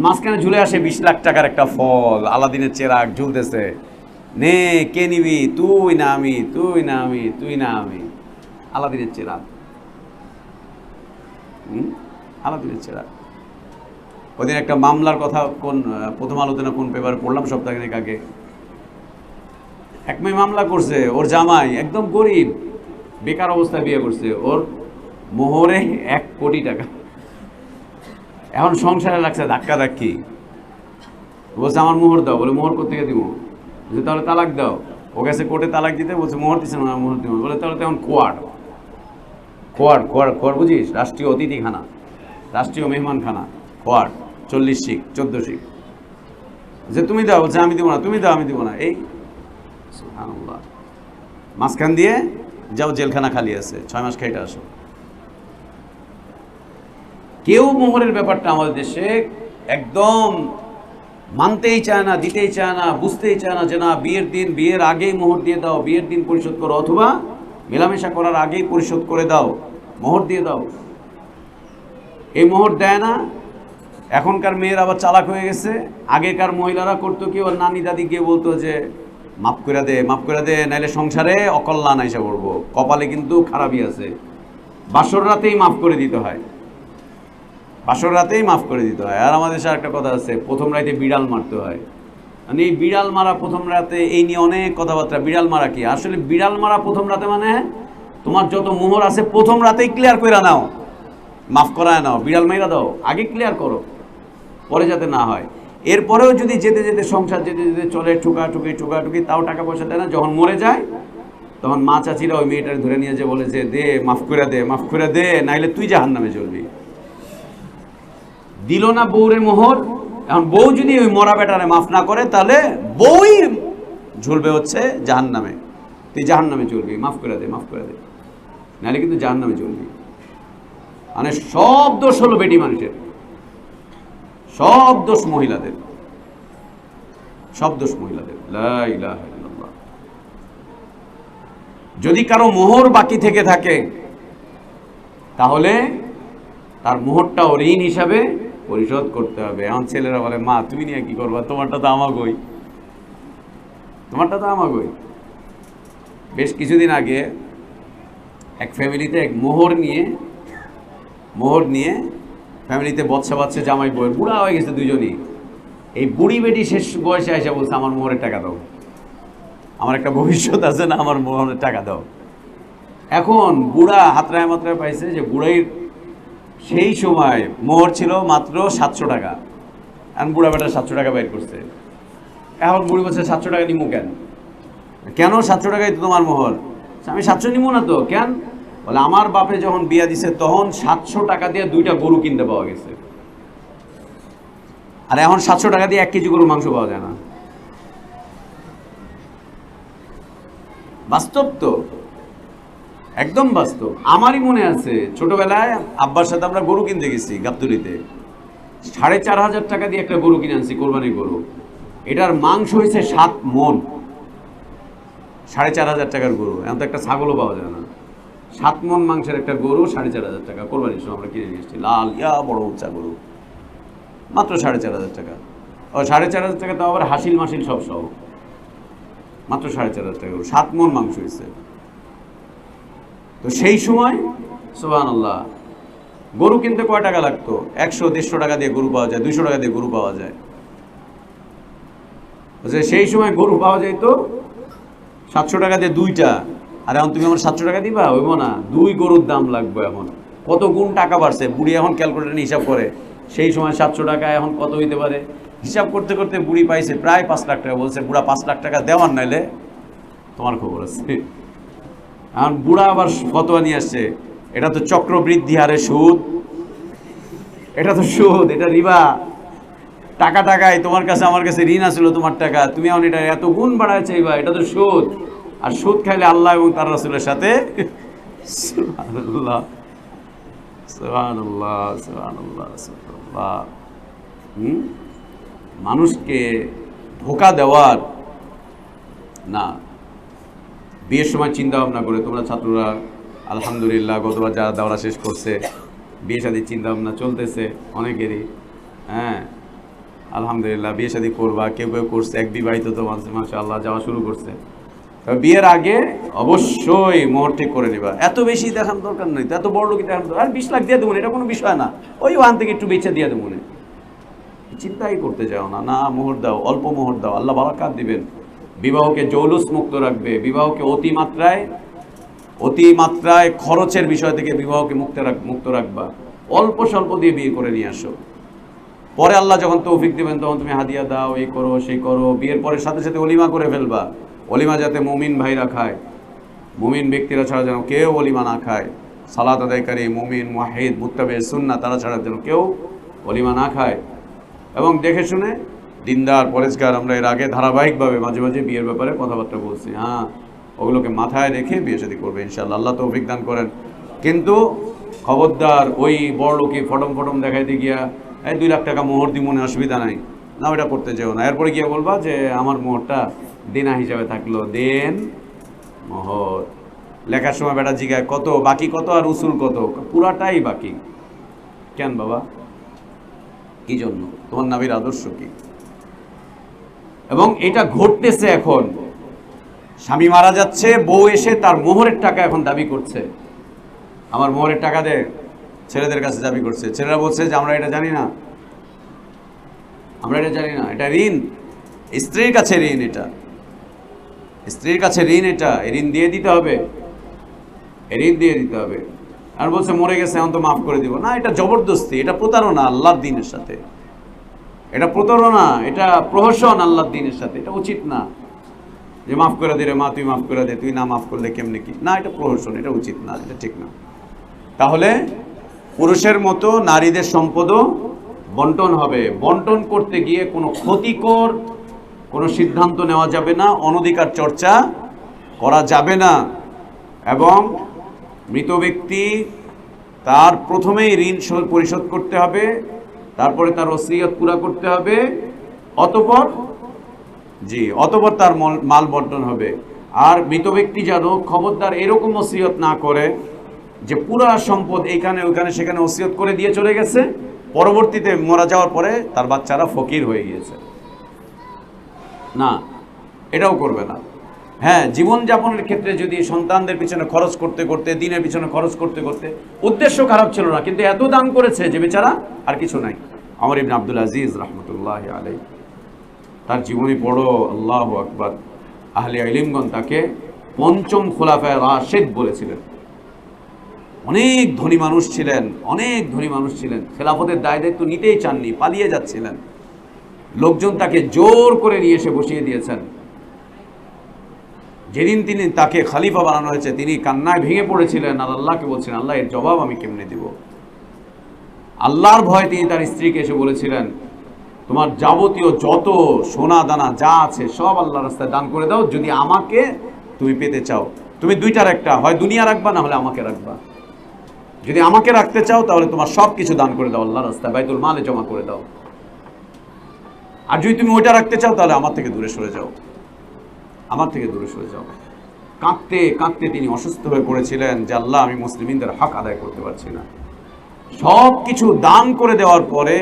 মাঝখানে ঝুলে আসে 20 লাখ টাকার একটা ফল, আলাদিনের চেরাগ ঝুলতেছে, নে কে নিবি? তুই না আমি, তুই না আমি, তুই না আমি। আলাদিনের চেরাগ, আলাদিনের চেরাগ। ওইদিন একটা মামলার কথা কোন প্রথম আলোচনা কোন পেপারে পড়লাম সপ্তাহখানেক আগে, এক মেয়ে মামলা করছে, ওর জামাই একদম গরিব, বেকার অবস্থায় বিয়ে করছে, ওর মোহরে 1 কোটি টাকা। এখন সংসারে লাগছে ধাক্কি, বলছে আমার মোহর দাও। বলে মোহর কোথেকে দিব? তাহলে তালাক দাও। ও গেছে কোর্টে তালাক দিতে, বলছে মোহর দিচ্ছে না, মোহর দিব বলে, তাহলে তখন খোয়াড় খোয়াড় খোয়াড় খোয়াড় বুঝিস, রাষ্ট্রীয় অতিথিখানা, রাষ্ট্রীয় মেহমানখানা, খোয়াড় 40 শিখ 14 শিখ, যে তুমি দাও, বলছে আমি দিব না, তুমি দাও, আমি দিব না, এই সুবহানাল্লাহ। মাঝখান দিয়ে যাও, জেলখানা খালি আছে, 6 মাস খাইতে আসো। কেউ মোহরের ব্যাপারটা আমাদের দেশে একদম মানতেই চায় না, দিতেই চায় না, বুঝতেই চায় না, যে না বিয়ের দিন, বিয়ের আগেই মোহর দিয়ে দাও, বিয়ের দিন পরিশোধ করো, অথবা মেলামেশা করার আগেই পরিশোধ করে দাও, মোহর দিয়ে দাও। এই মোহর দেয় না। এখনকার মেয়ের আবার চালাক হয়ে গেছে। আগেকার মহিলারা করতো কি, ওর নানি দাদি গিয়ে বলতো যে মাফ করে দে, মাফ করে দে, নাইলে সংসারে অকল্যাণ আইসা পড়বো, কপালে কিন্তু খারাপই আছে। বাসর রাতেই মাফ করে দিতে হয়, বাসর রাতেই মাফ করে দিতে হয়। আর আমাদের দেশে একটা কথা আছে, প্রথম রাতে বিড়াল মারতে হয়। মানে এই বিড়াল মারা প্রথম রাতে, এই নিয়ে অনেক কথাবার্তা। বিড়াল মারা কি আসলে? বিড়াল মারা প্রথম রাতে মানে তোমার যত মোহর আছে প্রথম রাতেই ক্লিয়ার করে নাও, মাফ করায় নাও, বিড়াল মাইরা দাও, আগে ক্লিয়ার করো, পরে যাতে না হয়। এরপরেও যদি যেতে যেতে সংসার যেতে যেতে চলে ঠুকাঠুকি ঠুকাঠুকি, তাও টাকা পয়সা দেয় না। যখন মরে যায় তখন মা চাচিরা ওই মেয়েটাকে ধরে নিয়ে যে বলে যে দে, মাফ করে দে, মাফ করে দে, নাইলে তুই জাহান্নামে চলবি। দিল না বউরে মোহর। এখন বউ যদি ওই মরা বেটারে মাফ না করে, তাহলে বউই ঝুলবে হচ্ছে জাহান্নামে। তুই জাহান্নামে চলবি, মাফ করে দে, মাফ করে দে, নাহলে কিন্তু জাহান্নামে চলবি। মানে সব দোষ হলো বেটি মানুষের, সব দোষ মহিলাদের, সব দোষ মহিলাদের। লা ইলাহা ইল্লাল্লাহ। যদি কারো মোহর বাকি থেকে থাকে, তাহলে তার মোহরটাও ঋণ হিসাবে পরিশোধ করতে হবে। এখন ছেলেরা বলে, মা তুমি নিয়ে কি করবা, তোমারটা তো আমাগোই, তোমারটা তো আমাগোই। বেশ কিছুদিন আগে এক ফ্যামিলিতে এক মোহর নিয়ে ফ্যামিলিতে বচ্চা বাচ্চা, জামাই বউয়ের বুড়া হয়ে গেছে দুজনই। এই বুড়ি বেটি শেষ বয়সে এসে বলছে, আমার মোহরের টাকা দাও, আমার একটা ভবিষ্যৎ আছে না, আমার মোহরের টাকা দাও। এখন বুড়া হাতরায় মাত্রায় পাইছে যে বুড়াইর সেই সময় মোহর ছিল মাত্র 700 টাকা। এখন বুড়া বেটা 700 টাকা বের করছে। এখন বুড়ি বলছে 700 টাকা নিমু কেন? কেন 700 টাকাই তো তোমার মোহর? আমি 700 নিমু না তো। কেন? বলে আমার বাপে যখন বিয়া দিছে তখন 700 টাকা দিয়ে 2টা গরু কিনতে পাওয়া গেছে, আর এখন 700 টাকা দিয়ে 1 কেজি গরুর মাংস পাওয়া যায় না। বাস্তব তো, একদম বাস্তব। আমারই মনে আছে ছোটবেলায় আব্বার সাথে আমরা গরু কিনতে গেছি গাবতলীতে। 4,500 টাকা দিয়ে একটা গরু কিনে আনছি, কোরবানির গরু। এটার মাংস হয়েছে 7 মণ। 4,500 টাকার গরু, এখন তো একটা ছাগলও পাওয়া যায় না। 7 মণ মাংসের একটা গরু 4,500 টাকা কোরবানির সময় আমরা কিনে নিয়ে এসেছি। লাল বড় উঁচা গরু, মাত্র 4,500 টাকা। ও 4,500 টাকা তো আবার হাসিল মাসিল সব সহ, মাত্র 4,500 টাকা গরু, 7 মণ মাংস হয়েছে। তো সেই সময় সুবহানাল্লাহ, গরু কিনতে কয় টাকা লাগতো? 100-150 টাকা দিয়ে গরু পাওয়া যায়, 200 টাকা দিয়ে গরু পাওয়া যায়। সেই সময় গরু পাওয়া যাইত 700 টাকা দিয়ে 2টা। আর এখন তুমি আমার 700 টাকা দিবা, হইব না, 2 গরুর দাম লাগবে। এখন কত গুণ টাকা বাড়ছে। বুড়ি এখন ক্যালকুলেটর হিসাব করে, সেই সময় 700 টাকা এখন কত হইতে পারে হিসাব করতে করতে বুড়ি পাইছে প্রায় 5 লাখ টাকা। বলছে বুড়া 5 লাখ টাকা দেওয়ার, নাইলে তোমার খবর আছে। এখন বুড়া আবার ফতোয়া নিয়ে আসছে, এটা তো চক্রবৃদ্ধি হারে সুদ, এটা তো সুদ, এটা রিবা। টাকা টাকায় তোমার কাছে আমার কাছে ঋণ আসছিল তোমার টাকা, তুমি এখন এটা এত গুণ বাড়ায় চাইবা, এটা তো সুদ। আর সুদ খাইলে আল্লাহ এবং তার রাসূলের সাথে সুবহানাল্লাহ সুবহানাল্লাহ সুবহানাল্লাহ সুবহানাল্লাহ। মানুষকে ধোঁকা দেওয়ার না। বিয়ের সময় চিন্তা ভাবনা করে, তোমরা ছাত্ররা আলহামদুলিল্লাহ গতবার যারা দাওরা শেষ করছে, বিয়ে শাদীর চিন্তা ভাবনা চলতেছে অনেকেরই। হ্যাঁ আলহামদুলিল্লাহ, বিয়ে শাদী করবা, কেউ কেউ করছে, এক বিবাহিত তো মাশাআল্লাহ যাওয়া শুরু করছে। বিয়ের আগে অবশ্যই মোহর ঠিক করে নিবা। এত বেশি দেখানোর দরকার নেই তো, এত বড় লোক দেখানোর, আর 20 লাখ দিয়ে দেবো, এটা কোনো বিষয় না। ওই ওয়ান থেকে একটু বেচে দিয়ে দেবো, চিন্তাই করতে যাও না। না, মোহর দাও, অল্প মোহর দাও, আল্লাহ বারাকাত দিবেন। বিবাহকে জৌলুস মুক্ত রাখবে, বিবাহকে অতিমাত্রায় খরচের বিষয় থেকে বিবাহকে মুক্ত রাখবা। অল্প স্বল্প দিয়ে বিয়ে করে নিয়ে আসো, পরে আল্লাহ যখন তৌফিক দিবেন তখন তুমি হাদিয়া দাও, এই করো সেই করো। বিয়ের পরে সাথে সাথে ওলিমা করে ফেলবা, ওলিমা যাতে মুমিন ভাইরা খায়, মুমিন ব্যক্তিরা ছাড়া যেন কেউ ওলিমা না খায়, সালাত আদায়কারী মুমিন মুওয়াহিদ মুত্তাবি সুন্নাহ তারা ছাড়া যেন কেউ ওলিমা না খায়। এবং দেখে শুনে দিনদার পরেজগার, আমরা এর আগে ধারাবাহিকভাবে মাঝে মাঝে বিয়ের ব্যাপারে কথাবার্তা বলছি, হ্যাঁ ওগুলোকে মাথায় রেখে বিয়ে শাদী করবে ইনশাআল্লাহ, আল্লাহ তৌফিক দান করেন। কিন্তু খবরদার ওই বড়লোকি ফটম দেখাইতে গিয়া 2 লাখ টাকা মোহর দি মনে অসুবিধা নাই, না ওটা করতে যেও না। এরপরে গিয়ে বলবা যে আমার মোহরটা দেনা হিসাবে থাকলো, দেন মোহর। লেখার সময় বেটা জিগায় কত বাকি, কত আর উসুল কত, পুরাটাই বাকি। কেন বাবা, কি জন্য? তোমার নবীর আদর্শ কি? এবং এটা ঘটতেছে এখন। স্বামী মারা যাচ্ছে, বউ এসে তার মোহরের টাকা এখন দাবি করছে, আমার মোহরের টাকা দে, ছেলেদের কাছে দাবি করছে। ছেলেরা বলছে যে আমরা এটা জানি না, আমরা এটা জানি না, এটা ঋণ, স্ত্রীর কাছে ঋণ, এটা স্ত্রীর কাছে ঋণ, এটা ঋণ দিয়ে দিতে হবে, ঋণ দিয়ে দিতে হবে। আর বলছে মরে গেছে এখন তো মাফ করে দিব না, এটা জবরদস্তি, এটা প্রতারণা আল্লাহর দ্বীনের সাথে, এটা প্রতারণা, এটা প্রহসন আল্লাহর দ্বীনের সাথে। এটা উচিত না যে মাফ করে দে রে মা, তুই মাফ করে দে, তুই না মাফ করলে কেমনে কি, না এটা প্রহসন, এটা উচিত না, এটা ঠিক না। তাহলে পুরুষের মতো নারীদের সম্পদও বন্টন হবে। বন্টন করতে গিয়ে কোনো ক্ষতিকর কোনো সিদ্ধান্ত নেওয়া যাবে না, অনধিকার চর্চা করা যাবে না। এবং মৃত ব্যক্তি তার প্রথমেই ঋণ পরিশোধ করতে হবে, তারপরে তার ওসিয়ত পুরা করতে হবে, অতঃপর তার মাল বন্টন হবে। আর মৃত ব্যক্তি যেন খবরদার এরকম ওসিয়ত না করে যে পুরা সম্পদ এইখানে ওইখানে সেখানে ওসিয়ত করে দিয়ে চলে গেছে, পরবর্তীতে মারা যাওয়ার পরে তার বাচ্চারা ফকির হয়ে গিয়েছে, না, এটাও করবে না। হ্যাঁ, জীবনযাপনের ক্ষেত্রে যদি সন্তানদের পিছনে খরচ করতে করতে, দিনের পিছনে খরচ করতে করতে, উদ্দেশ্য খারাপ ছিল না, কিন্তু এত দান করেছে যে বেচারা আর কিছু নাই। ওমর ইবনে আব্দুল আজিজ রহমতুল্লাহ আলাইহি, তার জীবনী পড়ো, আল্লাহু আকবার। আহলে ইলমগণ তাকে পঞ্চম খোলাফায়ে রাশিদ বলেছিলেন। অনেক ধনী মানুষ ছিলেন, অনেক ধনী মানুষ ছিলেন, খেলাফতের দায় দায়িত্ব নিতেই চাননি, পালিয়ে যাচ্ছিলেন। লোকজন তাকে জোর করে নিয়ে এসে বসিয়ে দিয়েছেন। যেদিন তিনি তাকে খলিফা বানানো হয়েছে তিনি কান্নায় ভেঙে পড়েছিলেন, আর আল্লাহকে বলছেন আল্লাহ এর জবাব আমি কেমনে দিব। আল্লাহর ভয়ে তিনি তার স্ত্রীকে এসে বলেছিলেন তোমার যাবতীয় যত সোনা দানা যা আছে সব আল্লাহর রাস্তায় দান করে দাও, যদি আমাকে তুমি পেতে চাও, তুমি দুইটার একটা, হয় দুনিয়া রাখবা না হলে আমাকে রাখবা। যদি আমাকে রাখতে চাও তাহলে তোমার সব কিছু দান করে দাও, আল্লাহর রাস্তায় বাইতুল মালে জমা করে দাও। আর যদি তুমি ওইটা রাখতে চাও তাহলে আমার থেকে দূরে সরে যাও, আমার থেকে দূরে সরে যাও। কাঁদতে কাঁদতে তিনি অসুস্থ হয়ে পড়েছিলেন যে আল্লাহ আমি মুসলিমদের হক আদায় করতে পারছি না। সব কিছু দান করে দেওয়ার পরে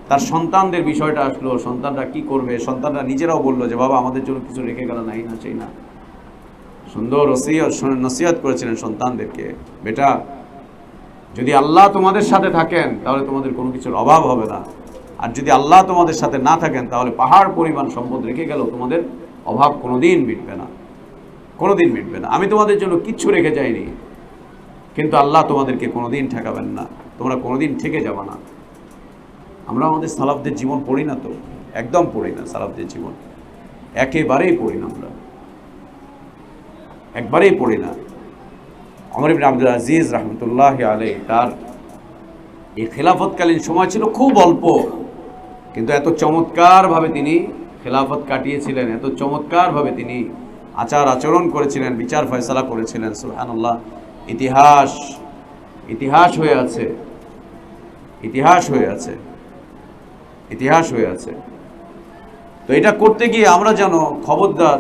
তার সন্তানদের বিষয়টা আসলো, সন্তানরা কি করবে। সন্তানরা নিজেরাও বললো যে বাবা আমাদের জন্য কিছু রেখে গেল, নাই না চাই না। সুন্দর নসিহত করেছিলেন সন্তানদেরকে, বেটা যদি আল্লাহ তোমাদের সাথে থাকেন তাহলে তোমাদের কোনো কিছুর অভাব হবে না, আর যদি আল্লাহ তোমাদের সাথে না থাকেন তাহলে পাহাড় পরিমাণ সম্পদ রেখে গেল তোমাদের অভাব কোনোদিন মিটবে না, কোনোদিন মিটবে না। আমি তোমাদের জন্য কিচ্ছু রেখে যাইনি, কিন্তু আল্লাহ তোমাদেরকে কোনোদিন ঠেকাবেন না, তোমরা কোনোদিন ঠেকে যাবে না। আমরা আমাদের সালাফদের জীবন পড়ি না তো, একদম পড়ি না সালাফদের জীবন, একেবারেই পড়ি না, আমরা একবারেই পড়ি না। ওমর ইবনে আব্দুল আজিজ রহমতুল্লাহ আলাইহি তার এই খেলাফতকালীন সময় ছিল খুব অল্প, কিন্তু এত চমৎকারভাবে তিনি খেলাফত কাটিয়েছিলেন, এত চমৎকারভাবে তিনি আচার আচরণ করেছিলেন, বিচার ফয়সালা করেছিলেন। সুবহানাল্লাহ, ইতিহাস ইতিহাস হয়ে আছে, ইতিহাস হয়ে আছে, ইতিহাস হয়ে আছে। তো এটা করতে গিয়ে আমরা যেন খবরদার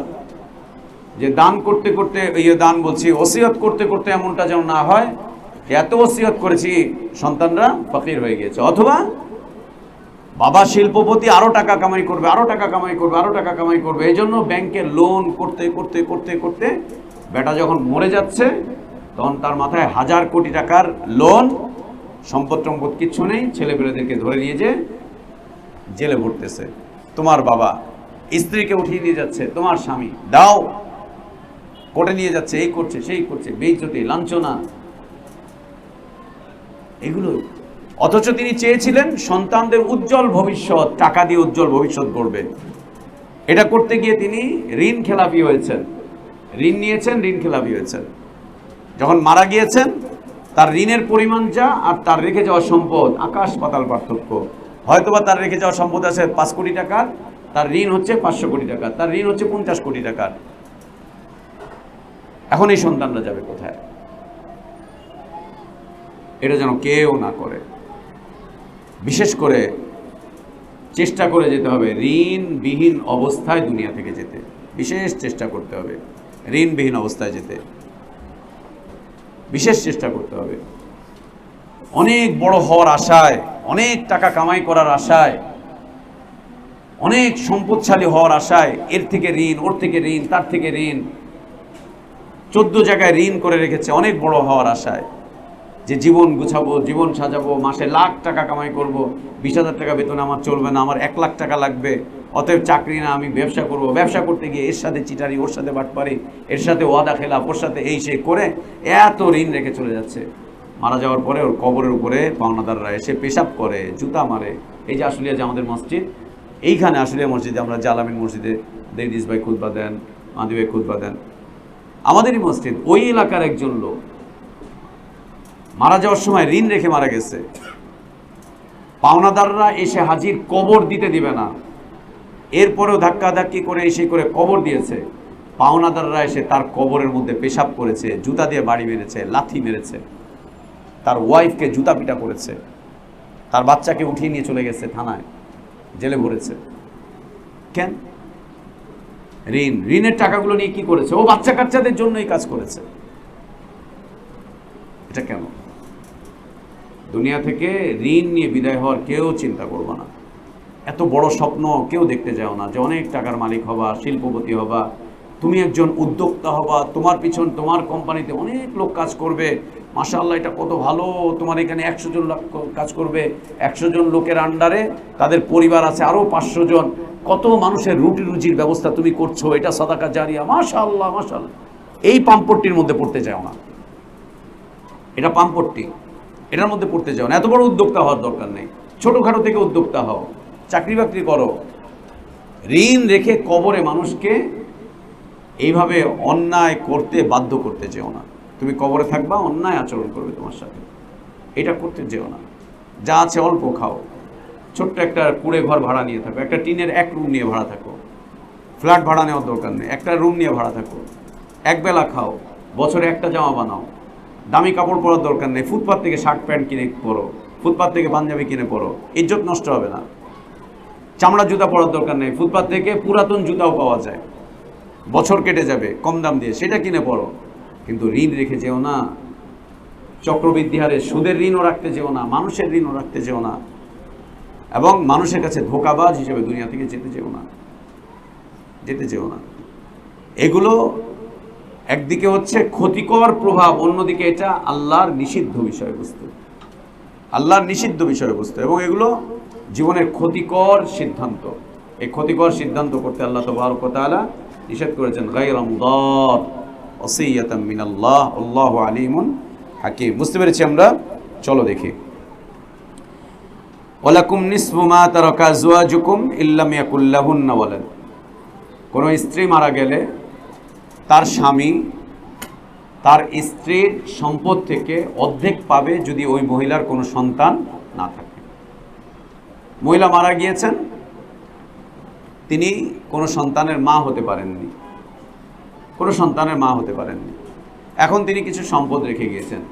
যে দান করতে করতে, দান বলছি ওসিয়ত করতে করতে এমনটা যেন না হয় এত ওসিয়ত করেছি সন্তানরা ফকির হয়ে গিয়েছে, অথবা বাবা শিল্পপতি আরো টাকা কামাই করবে, আরো টাকা কামাই করবে, আরো টাকা কামাই করবে, এই জন্য ব্যাংকে লোন করতে করতে করতে করতে বেটা যখন মরে যাচ্ছে তখন তার মাথায় 1000 কোটি টাকার লোন, সম্পদ টম্পদ কিচ্ছু নেই, ছেলেপেলেদেরকে ধরে নিয়ে যে জেলে ভরতেছে। তোমার বাবা স্ত্রীকে উঠিয়ে নিয়ে যাচ্ছে, তোমার স্বামী দাও, কোর্টে নিয়ে যাচ্ছে, এই করছে সেই করছে, বেইজ্জতি লাঞ্ছনা, এগুলো। অথচ তিনি চেয়েছিলেন সন্তানদের উজ্জ্বল ভবিষ্যৎ, টাকা দিয়ে উজ্জ্বল ভবিষ্যৎ গড়বে। এটা করতে গিয়ে তিনি ঋণ খেলাপি হয়েছেন, ঋণ নিয়েছেন, ঋণ খেলাপি হয়েছেন। যখন মারা গিয়েছেন তার ঋণের পরিমাণ যা আর তার রেখে যাওয়া সম্পদ আকাশ পাতাল পার্থক্য। হয়তোবা তার রেখে যাওয়া সম্পদ আছে 5 কোটি টাকার, তার ঋণ হচ্ছে 500 কোটি টাকা, তার ঋণ হচ্ছে 50 কোটি টাকার। এখন এই সন্তানরা যাবে কোথায়? এটা যেন কেউ না করে। বিশেষ করে চেষ্টা করে যেতে হবে ঋণবিহীন অবস্থায় দুনিয়া থেকে যেতে, বিশেষ চেষ্টা করতে হবে ঋণবিহীন অবস্থায় যেতে, বিশেষ চেষ্টা করতে হবে। অনেক বড় হওয়ার আশায়, অনেক টাকা কামাই করার আশায়, অনেক সম্পদশালী হওয়ার আশায় এর থেকে ঋণ, ওর থেকে ঋণ, তার থেকে ঋণ, 14 জায়গায় ঋণ করে রেখেছে অনেক বড় হওয়ার আশায়, যে জীবন গুছাবো, জীবন সাজাবো, মাসে লাখ টাকা কামাই করব, 20,000 টাকা বেতন আমার চলবে না, আমার 1 লাখ টাকা লাগবে, অতএব চাকরি না, আমি ব্যবসা করব। ব্যবসা করতে গিয়ে এর সাথে চিটারি, ওর সাথে বাটপারি, এর সাথে ওয়াদা খেলাফ, ওর সাথে এই সেই করে এত ঋণ রেখে চলে যাচ্ছে। মারা যাওয়ার পরে ওর কবরের উপরে পাওনাদাররা এসে পেশাব করে, জুতা মারে। এই যে আশুলিয়া যে আমাদের মসজিদ, এইখানে আশুলিয়া মসজিদে আমরা জালামিন মসজিদে দেরিস ভাই খুতবা দেন, মাদি ভাই খুতবা দেন, আমাদেরই মসজিদ। ওই এলাকার একজন লোক মারা যাওয়ার সময় ঋণ রেখে মারা গেছে। পাওনাদাররা এসে হাজির, কবর দিতে দিবে না, এরপরেও ধাক্কাধাক্কি করে এসে করে কবর দিয়েছে। পাওনাদাররা এসে তার কবরের মধ্যে পেশাব করেছে, জুতা দিয়ে বাড়ি মেরেছে, লাথি মেরেছে, তার ওয়াইফকে জুতা পিটা করেছে, তার বাচ্চাকে উঠিয়ে নিয়ে চলে গেছে থানায়, জেলে ভরেছে। কেন? ঋণের টাকাগুলো নিয়ে কি করেছে? ও বাচ্চা কাচ্চাদের জন্য এই কাজ করেছে। এটা কেন? দুনিয়া থেকে ঋণ নিয়ে বিদায় হওয়ার কেউ চিন্তা করবে না। এত বড় স্বপ্ন কেউ দেখতে যাও না যে অনেক টাকার মালিক হবা, শিল্পপতি হবা, তুমি একজন উদ্যোক্তা হবা, তোমার পিছন তোমার কোম্পানিতে অনেক লোক কাজ করবে, মাশাআল্লাহ এটা কত ভালো, তোমার এখানে 100 জন লোক কাজ করবে, 100 জন লোকের আন্ডারে তাদের পরিবার আছে আরও 500 জন, কত মানুষের রুটি রুজির ব্যবস্থা তুমি করছো, এটা সাদাকা জারিয়া, মাশাআল্লাহ মাশাআল্লাহ। এই পাম্পট্টির মধ্যে পড়তে যাও না, এটা পাম্পট্টি, এটার মধ্যে পড়তে যাও না। এত বড় উদ্যোক্তা হওয়ার দরকার নেই, ছোটোখাটো থেকে উদ্যোক্তা হও, চাকরি বাকরি করো। ঋণ রেখে কবরে মানুষকে এইভাবে অন্যায় করতে বাধ্য করতে যেও না। তুমি কবরে থাকবা, অন্যায় আচরণ করবে তোমার সাথে, এটা করতে যেও না। যা আছে অল্প খাও, ছোট্ট একটা কুড়ে ঘর ভাড়া নিয়ে থাকো, একটা টিনের 1 রুম নিয়ে ভাড়া থাকো, ফ্ল্যাট ভাড়া নেওয়ার দরকার নেই, একটা রুম নিয়ে ভাড়া থাকো, একবেলা খাও, বছরে একটা জামা বানাও, দামি কাপড় পরার দরকার নেই, ফুটপাত থেকে শার্ট প্যান্ট কিনে পরো, ফুটপাত থেকে পাঞ্জাবি কিনে পরো, ইজ্জত নষ্ট হবে না। চামড়া জুতা পরার দরকার নেই, ফুটপাত থেকে পুরাতন জুতাও পাওয়া যায়, বছর কেটে যাবে কম দাম দিয়ে, সেটা কিনে পড়ো। কিন্তু ঋণ রেখে যেও না, চক্রবৃদ্ধি হারে সুদের ঋণও রাখতে যেও না, মানুষের ঋণও রাখতে যেও না, এবং মানুষের কাছে ধোঁকাবাজ হিসেবে দুনিয়া থেকে যেতে যেও না, যেতে যেও না। এগুলো একদিকে হচ্ছে ক্ষতিকর প্রভাব, অন্যদিকে এটা আল্লাহর নিষিদ্ধ বিষয়বস্তু, আল্লাহর নিষিদ্ধ বিষয়বস্তু, এবং এগুলো জীবনের ক্ষতিকর সিদ্ধান্ত। এই ক্ষতিকর সিদ্ধান্ত করতে আল্লাহ তাবারক ওয়া তাআলা নিষেধ করেছেন, গায়রা মুদার ওয়াসিয়াতাম মিনাল্লাহ আল্লাহু আলিমুন হাকিম। বুঝতে পেরেছি আমরা? চলো দেখি। ওয়ালাকুম নিসফু মা তারাকা আজওয়াজুকুম ইল্লাম ইয়াকুল লাহুন্না ওয়ালাদ। কোনো স্ত্রী মারা গেলে তার স্বামী তার স্ত্রীর সম্পদ থেকে অর্ধেক পাবে যদি ওই মহিলার কোনো সন্তান না থাকে। মহিলা মারা গিয়েছেন, তিনি কোনো সন্তানের মা হতে পারেননি, কোনো সন্তানের মা হতে পারেননি। এখন তিনি কিছু সম্পদ রেখে গিয়েছেন,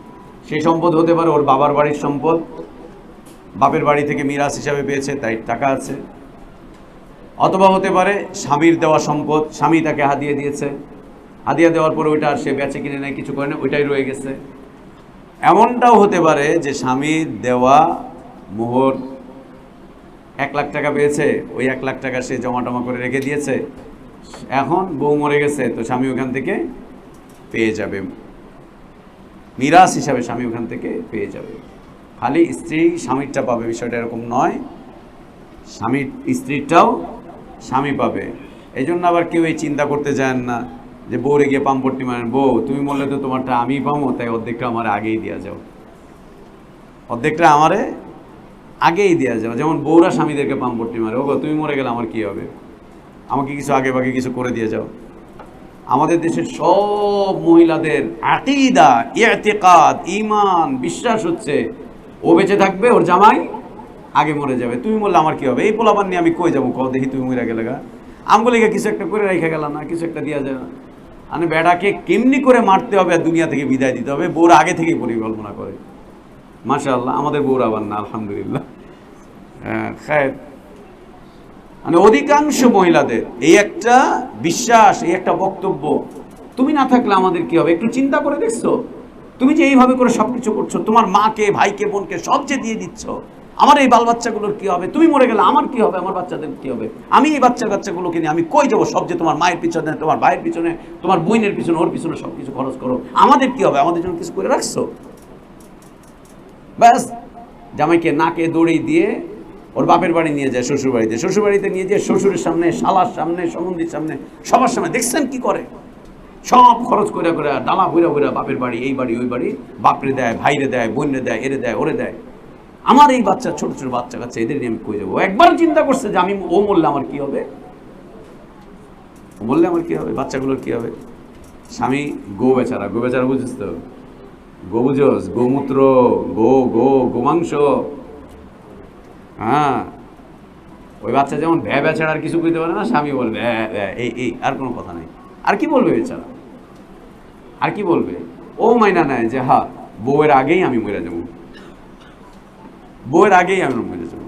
সেই সম্পদ হতে পারে ওর বাবার বাড়ির সম্পদ, বাপের বাড়ি থেকে মিরাস হিসাবে পেয়েছে তাই টাকা আছে, অথবা হতে পারে স্বামীর দেওয়া সম্পদ, স্বামী তাকে হাদিয়া দিয়েছে, হাদিয়া দেওয়ার পরে ওইটা আর সে বেচে কিনে নেয়, কিছু করে না, ওইটাই রয়ে গেছে। এমনটাও হতে পারে যে স্বামীর দেওয়া মোহর 1 লাখ টাকা পেয়েছে, ওই 1 লাখ টাকা সে জমা টমা করে রেখে দিয়েছে, এখন বউ মরে গেছে তো স্বামী ওখান থেকে পেয়ে যাবে, মিরাস হিসাবে স্বামী ওখান থেকে পেয়ে যাবে। খালি স্ত্রী স্বামীরটা পাবে বিষয়টা এরকম নয়, স্বামীর স্ত্রীরটাও স্বামী পাবে। এই জন্য আবার কেউ এই চিন্তা করতে চান না যে বউরে গিয়ে পাম্পট্টি মারেন, বউ তুমি বললে তো তোমারটা আমি পাবো, তাই অর্ধেকটা আমার আগেই দেওয়া যাও, অর্ধেকটা আমারে আগেই দেওয়া যাও। যেমন বউরা স্বামীদেরকে পাম্পট্টি মারে, ও তুমি মরে গেলে আমার কী হবে, আমাকে কিছু আগে ভাগে কিছু করে দিয়ে যাও। আমাদের দেশের সব মহিলাদের আকীদা, ইতিকাদ, ঈমান, বিশ্বাস হচ্ছে ও বেঁচে থাকবে, ওর জামাই আগে মরে যাবে। তুমি বললে আমার কি হবে? এই পোলাপান নিয়ে আমি কই যাবো? কও দেখি তুমি মরে গেলে গা, আমগুলিকে কিছু একটা করে রেখে গেলাম না, কিছু একটা দেওয়া যায় না। মানে বেড়াকে কেমনি করে মারতে হবে আর দুনিয়া থেকে বিদায় দিতে হবে, বউর আগে থেকেই পরিকল্পনা করে। মাশাআল্লাহ, আমাদের বউর আবার না, আলহামদুলিল্লাহ। খায়ের, মানে অধিকাংশ মহিলাদের এই একটা বিশ্বাস, এই একটা বক্তব্য, তুমি না থাকলে আমাদের কি হবে? একটু চিন্তা করে দেখছো? তুমি যে এইভাবে করে সবকিছু করছো, তোমার মাকে, ভাইকে, বোনকে সব যে দিয়ে দিচ্ছ, আমার এই বাল বাচ্চাগুলোর কি হবে? তুমি মরে গেলে আমার কি হবে? আমার বাচ্চাদের কি হবে? আমি এই বাচ্চাগুলোকে নিয়ে আমি কই যাবো? সব যে তোমার মায়ের পিছনে, তোমার ভাইয়ের পিছনে, তোমার বোনের পিছনে, ওর পিছনে সব কিছু খরচ করো, আমাদের কি হবে? আমাদের জন্য কিছু করে রাখছো? ব্যাস, জামাইকে নাকে দড়ি দিয়ে ওর বাপের বাড়ি নিয়ে যায়, শ্বশুর বাড়িতে, শ্বশুর বাড়িতে নিয়ে যায়, শ্বশুরের সামনে, শালার সামনে, সম্বন্ধীর সামনে, সবার সামনে দেখছেন কি করে? সব খরচ করে করে ডালা ভইরা ভইরা বাপের বাড়ি, এই বাড়ি, ওই বাড়ি, বাপরে দেয়, ভাইরে দেয়, বোনরে দেয়, এরে দেয়, ওরে দেয়। আমার এই বাচ্চা, ছোট ছোট বাচ্চা কাচ্চা, এদের নিয়ে আমি কই যাবো? একবার চিন্তা করছে যে আমি ও মরলে আমার কি হবে? বললে আমার কি হবে? বাচ্চাগুলোর কি হবে? স্বামী গো বেচারা, গো বেচারা বুঝিস তো? গো বুঝোস? গোমূত্র, গোমাংস। হ্যাঁ, ওই বাচ্চা যেমন ভ্যা বেচারা আর কিছু বুঝতে পারে না, স্বামী বলবে এই, আর কোনো কথা নেই। আর কি বলবে বেচারা? আর কি বলবে? ও মাইনা নেয় যে হ্যাঁ, বউয়ের আগেই আমি মরে যাবো, বউয়ের আগেই আমি মরে যাবো।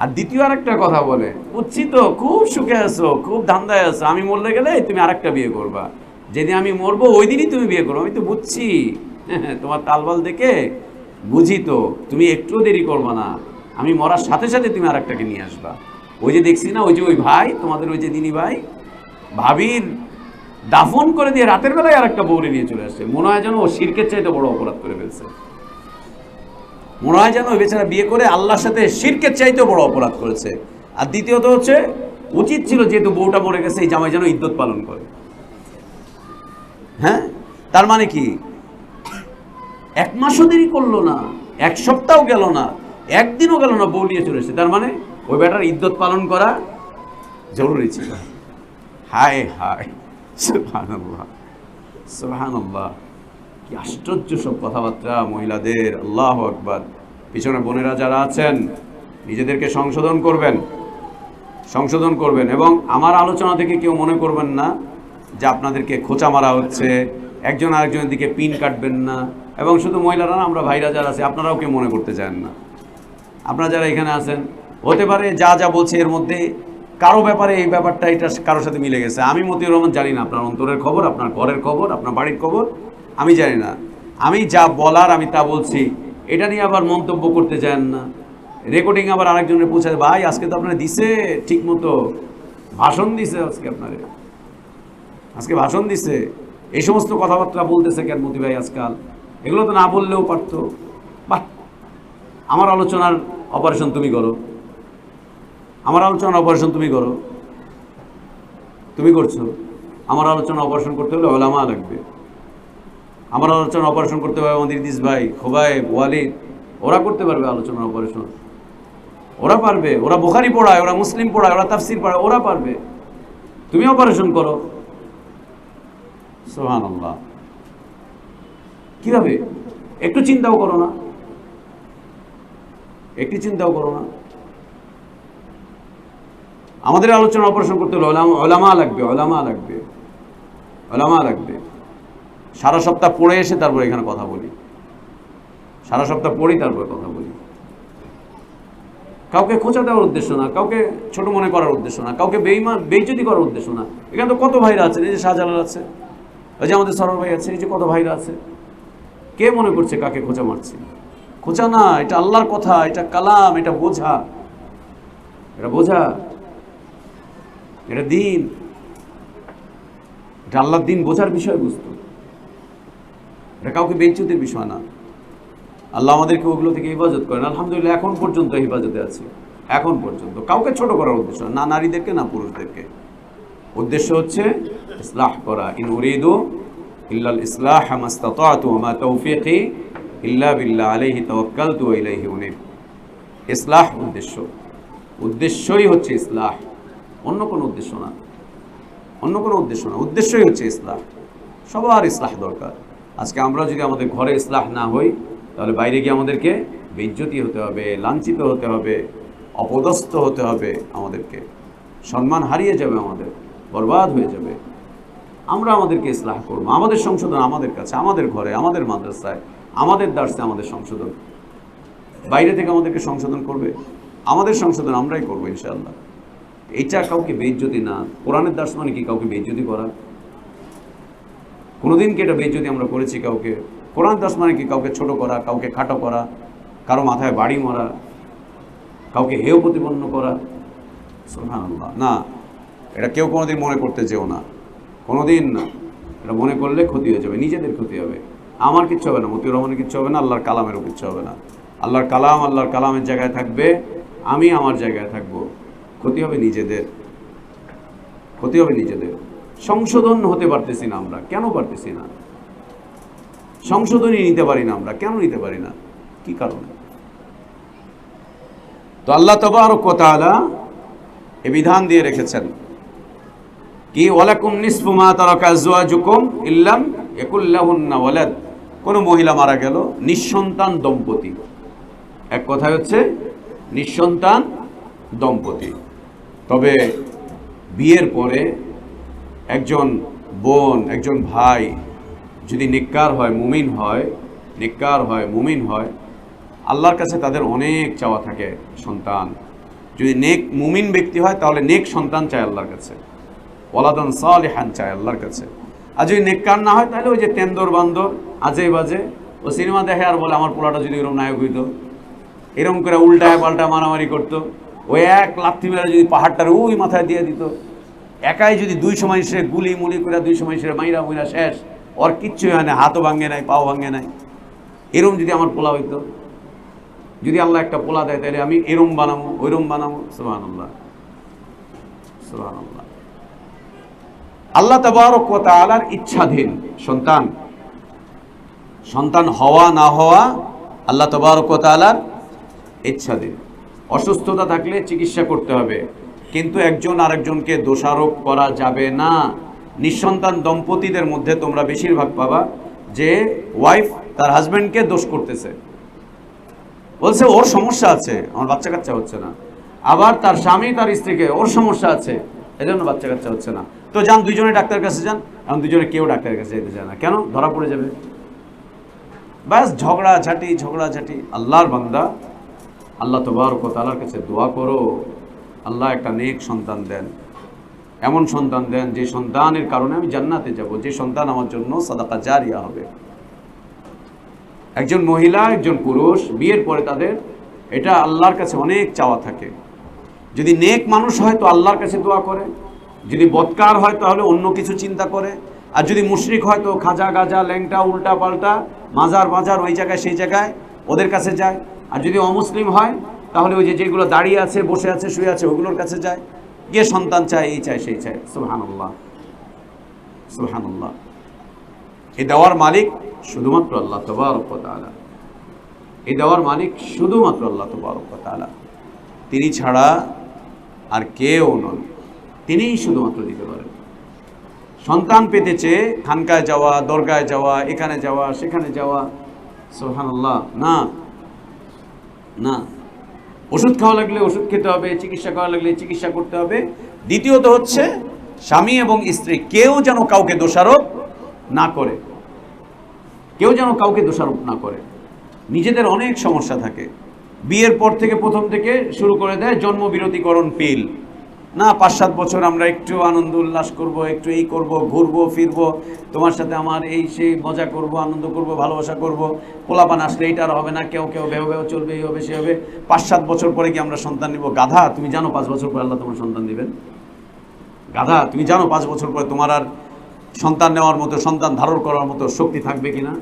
আর দ্বিতীয় আরেকটা কথা বলে, বুঝছি তো খুব সুখে আছো, খুব ধান্দায় আছো, আমি মরলে গেলে তুমি আরেকটা বিয়ে করবা, যেদিন আমি মরবো ওই দিনই তুমি বিয়ে করবো। আমি তো বুঝছি, তোমার তালবাল দেখে বুঝি তো, তুমি একটু দেরি করবা না, আমি মরার সাথে সাথে তুমি আরেকটাকে নিয়ে আসবা। ওই যে দেখছি না, ওই যে ওই ভাই তোমাদের, ওই যে দিনী ভাই, ভাবির দাফন করে দিয়ে রাতের বেলায় আরেকটা বউরে নিয়ে চলে আসছে। মনে হয় যেন ও শিরকের চাইতে বড় অপরাধ করে ফেলছে। মনে হয় যেন ওই বেচারা বিয়ে করে আল্লাহর সাথে শিরকের চাইতেও বড় অপরাধ করেছে। আর দ্বিতীয়ত হচ্ছে, উচিত ছিল যেহেতু বউটা মরে গেছে, এই জামাই যেন ইদ্যত পালন করে। হ্যাঁ, তার মানে কি? এক মাসও দেরি করলো না, এক সপ্তাহ গেল না, একদিনও গেল না, বউ নিয়ে চলে এসেছে। তার মানে ওই বেটার ইদ্যত পালন করা জরুরি ছিল। হায় হায়, সুবহানাল্লাহ, সুবহানাল্লাহ, কি আশ্চর্য সব কথাবার্তা মহিলাদের। আল্লাহু আকবার। পিছনে বোনেরা যারা আছেন, নিজেদেরকে সংশোধন করবেন। এবং আমার আলোচনা থেকে কেউ মনে করবেন না যে আপনাদেরকে খোঁচা মারা হচ্ছে, একজন আরেকজনের দিকে পিন কাটবেন না। এবং শুধু মহিলারা না, আমরা ভাইরা যারা আছে, আপনারাও কেউ মনে করতে চান না। আপনারা যারা এখানে আছেন, হতে পারে যা যা বলছে এর মধ্যে কারো ব্যাপারে এই ব্যাপারটা এটা কারোর সাথে মিলে গেছে। আমি মতিউর রহমান জানি না আপনার অন্তরের খবর, আপনার ঘরের খবর, আপনার বাড়ির খবর আমি জানি না। আমি যা বলার আমি তা বলছি, এটা নিয়ে আবার মন্তব্য করতে চান না। রেকর্ডিং আবার আরেকজনের পৌঁছায়, ভাই আজকে তো আপনারা দিছে ঠিক মতো, ভাষণ দিছে আজকে ভাষণ দিছে, এই সমস্ত কথাবার্তা বলতেছে কেন মতি ভাই আজকাল? এগুলো তো না বললেও পারতো। বাহ, আমার আলোচনার অপারেশন তুমি করো, আমার আলোচনার অপারেশন তুমি করো, তুমি করছো। আমার আলোচনা অপারেশন করতে হলে ওলামা লাগবে, আমার আলোচনা অপারেশন করতে হবে আমাদের ইদিস ভাই, খোবায়েব, ওয়ালিদ, ওরা করতে পারবে আলোচনার অপারেশন, ওরা পারবে, ওরা বুখারী পড়ায়, ওরা মুসলিম পড়ায়, ওরা তাফসীর পড়ায়, ওরা পারবে। তুমি অপারেশন করো। সুবহানাল্লাহ, কিভাবে? একটু চিন্তাও করো না, একটু চিন্তাও করো না। আমাদের আলোচনা অপারেশন করতে হলে ওলামা লাগবে। সারা সপ্তাহ পড়ে এসে তারপর এখানে কথা বলি, সারা সপ্তাহ পড়ি তারপর কথা বলি। কাউকে খোঁচা দেওয়ার উদ্দেশ্য না, কাউকে ছোট মনে করার উদ্দেশ্য না, কাউকে বেইজ্জতি করার উদ্দেশ্য না। এখানে তো কত ভাইরা আছেন, এই যে শাহজালাল আছে, এই যে আমাদের সরোয়ার ভাই আছে, এই যে কত ভাইরা আছে। কে মনে করছে কাকে খোঁচা মারছি? খোঁচা না, এটা আল্লাহর কথা, এটা কালাম, এটা বোঝা, এটা দিন, এটা আল্লাহর দিন বোঝার বিষয়বস্তু। এটা কাউকে বেইজ্জতির বিষয় না। আল্লাহ আমাদেরকে ওগুলো থেকে হেফাজত করেন। আলহামদুলিল্লাহ, এখন পর্যন্ত হেফাজতে আছি। এখন পর্যন্ত কাউকে ছোট করার উদ্দেশ্য না, নারীদেরকে না পুরুষদেরকে। উদ্দেশ্য হচ্ছে ইসলাহ করা। ইন উরিদু ইল্লাল ইসলাহ মাস্তাতাতু ওয়া মা তাওফীকি ইল্লা বিল্লাহ আলাইহি তাওয়াক্কালতু ওয়া ইলাইহি উনীব। ইসলাহ উদ্দেশ্যই হচ্ছে ইসলাহ। অন্য কোনো উদ্দেশ্য না, অন্য কোনো উদ্দেশ্য না। উদ্দেশ্যই হচ্ছে ইসলাহ। সবার ইসলাহ দরকার। আজকে আমরা যদি আমাদের ঘরে ইসলাহ না হই, তাহলে বাইরে গিয়ে আমাদেরকে বেইজ্জতি হতে হবে, লাঞ্ছিত হতে হবে, অপদস্থ হতে হবে, আমাদেরকে সম্মান হারিয়ে যাবে, আমাদের বরবাদ হয়ে যাবে। আমরা আমাদেরকে ইসলাহ করবো, আমাদের সংশোধন আমাদের কাছে, আমাদের ঘরে, আমাদের মাদ্রাসায়, আমাদের দার্সে আমাদের সংশোধন। বাইরে থেকে আমাদেরকে সংশোধন করবে, আমাদের সংশোধন আমরাই করবো ইনশাআল্লাহ। এইটা কাউকে বেইজ্জতি না। কোরআনের দার্স মানে কি কাউকে বেইজ্জতি করা? কোনোদিন কি এটা বেইজ্জতি আমরা করেছি কাউকে? কোরআন দার্স মানে কি কাউকে ছোট করা, কাউকে খাটো করা, কারো মাথায় বাড়ি মারা, কাউকে হেয় প্রতিপন্ন করা? সুবহানাল্লাহ, না, এটা কেউ কোনোদিন মনে করতে যেও না, কোনোদিন না। এটা মনে করলে ক্ষতি হয়ে যাবে, নিজেদের ক্ষতি হবে। আমার কিচ্ছু হবে না, মতিউর রহমানের কিচ্ছু হবে না, আল্লাহর কালামেরও কিচ্ছু হবে না। আল্লাহর কালাম আল্লাহর কালামের জায়গায় থাকবে, আমি আমার জায়গায় থাকবো। ক্ষতি হবে নিজেদের, ক্ষতি হবে নিজেদের। সংশোধন হতে পারতেছি না আমরা, কেন পারতেছি না? সংশোধনই নিতে পারি না আমরা, কেন নিতে পারি না? কি কারণে? তো আল্লাহ তাবারক ওয়া তাআলা এ বিধান দিয়ে রেখেছেন কি, ওয়ালাকুম নিসফু মা তারাকা আজওয়াজুকুম ইল্লাম ইয়াকুল লাহুন্না ওয়ালাদ। কোন মহিলা মারা গেল, নিঃসন্তান দম্পতি, এক কথায় হচ্ছে নিঃসন্তান দম্পতি। তবে বিয়ের পরে একজন বোন, একজন ভাই যদি নেককার হয়, মুমিন হয়, নেককার হয়, মুমিন হয়, আল্লাহর কাছে তাদের অনেক চাওয়া থাকে সন্তান। যদি নেক মুমিন ব্যক্তি হয় তাহলে নেক সন্তান চায় আল্লাহর কাছে, ওয়ালাদান সালিহান চায় আল্লাহর কাছে। আর যদি নেককার না হয় তাহলে ওই যে তেন্দর বান্দর, আজে বাজে, ও সিনেমা দেখে আর বলে আমার পোলাটা যদি এরকম নায়ক হইতো, এরকম করে উল্টায় পাল্টা মারামারি করতো, ওই এক লাথি মেরে যদি পাহাড়টার ওই মাথায় দিয়ে দিত, একাই যদি 200 মানুষের গুলি মুলি করে 200 মানুষের মাইরা মুইরা শেষ, ওর কিচ্ছু হয় না, হাতও ভাঙে নাই, পাও ভাঙে নাই, এরম যদি আমার পোলা হইতো, যদি আল্লাহ একটা পোলা দেয় তাহলে আমি এরম বানাবো, ওইরম বানাবো। সুবহানাল্লাহ, সুবহানাল্লাহ। আল্লাহ তাবারক ওয়া তাআলার ইচ্ছাধীন সন্তান, সন্তান হওয়া না হওয়া আল্লাহ তাবারক ওয়া তাআলার ইচ্ছাধীন। অসুস্থতা থাকলে চিকিৎসা করতে হবে, কিন্তু একজন আরেকজনকে দোষারোপ করা যাবে না। নিঃসন্তান দম্পতিদের মধ্যে তোমরা বেশিরভাগ পাবা যে ওয়াইফ তার হাজব্যান্ডকে দোষ করতেছে, বলছে ওর সমস্যা আছে, আমার বাচ্চা কাচ্চা হচ্ছে না। আবার তার স্বামী তার স্ত্রীকে, ওর সমস্যা আছে, এজন্য বাচ্চা কাচ্চা হচ্ছে না। তো যান দুইজনে ডাক্তারের কাছে যান, এখন দুইজনে কেউ ডাক্তারের কাছে যেতে চায় না, কেন? ধরা পড়ে যাবে। ব্যাস ঝগড়াঝাটি, ঝগড়াঝাটি। আল্লাহর বান্দা, আল্লাহ তাবারক ওয়া তাআলার কাছে দোয়া করো, আল্লাহ একটা নেক সন্তান দেন, এমন সন্তান দেন যে সন্তানের কারণে আমি জান্নাতে যাব, যে সন্তান আমার জন্য সাদাকা জারিয়া হবে। একজন মহিলা, একজন পুরুষ বিয়ের পরে তাদের এটা আল্লাহর কাছে অনেক চাওয়া থাকে। যদি নেক মানুষ হয় তো আল্লাহর কাছে দোয়া করে, যদি বদকার হয় তাহলে অন্য কিছু চিন্তা করে, আর যদি মুশরিক হয় তো খাজা গাজা ল্যাংটা উল্টা পাল্টা মাজার বাজার ওই জায়গায় সেই জায়গায় ওদের কাছে যায়। আর যদি অমুসলিম হয় তাহলে ওই যে যেগুলো দাঁড়িয়ে আছে, বসে আছে, শুয়ে আছে ওগুলোর কাছে যায়, গিয়ে সন্তান চায়, এই চায়, সেই চায়। সুবহানাল্লাহ, সুবহানাল্লাহ। এই দেওয়ার মালিক শুধুমাত্র আল্লাহ তাবারক ওয়া তাআলা, এই দেওয়ার মালিক শুধুমাত্র আল্লাহ তাবারক ওয়া তাআলা, তিনি ছাড়া আর কেউ নন, তিনিই শুধুমাত্র দিতে পারেন। সন্তান পেতে চেয়ে খানকায় যাওয়া, দরগায় যাওয়া, এখানে যাওয়া, সেখানে যাওয়া, সুবহানাল্লাহ, না না। ওষুধ খাওয়া লাগলে ওষুধ খেতে হবে, চিকিৎসা করা লাগলে চিকিৎসা করতে হবে। দ্বিতীয়ত হচ্ছে স্বামী এবং স্ত্রী কেউ যেন কাউকে দোষারোপ না করে, কেউ যেন কাউকে দোষারোপ না করে। নিজেদের অনেক সমস্যা থাকে, বিয়ের পর থেকে প্রথম থেকে শুরু করে দেয় জন্মবিরতিকরণ পিল। না, 5-7 বছর আমরা একটু আনন্দ উল্লাস করব, একটু এই করব, ঘুরবো ফিরবো, তোমার সাথে আমার এই সেই মজা করব, আনন্দ করব, ভালোবাসা করব, পোলাপান আসলে এইটা আর হবে না, কেউ কেউ ভেউ ভেউ চলবে, এই হবে সে হবে। 5-7 বছর পরে কি আমরা সন্তান নিব? গাধা, তুমি জানো 5 বছর পরে আল্লাহ তোমার সন্তান দিবেন? গাধা, তুমি জানো 5 বছর পরে তোমার আর সন্তান নেওয়ার মতো, সন্তান ধারণ করার মতো শক্তি থাকবে কিনা?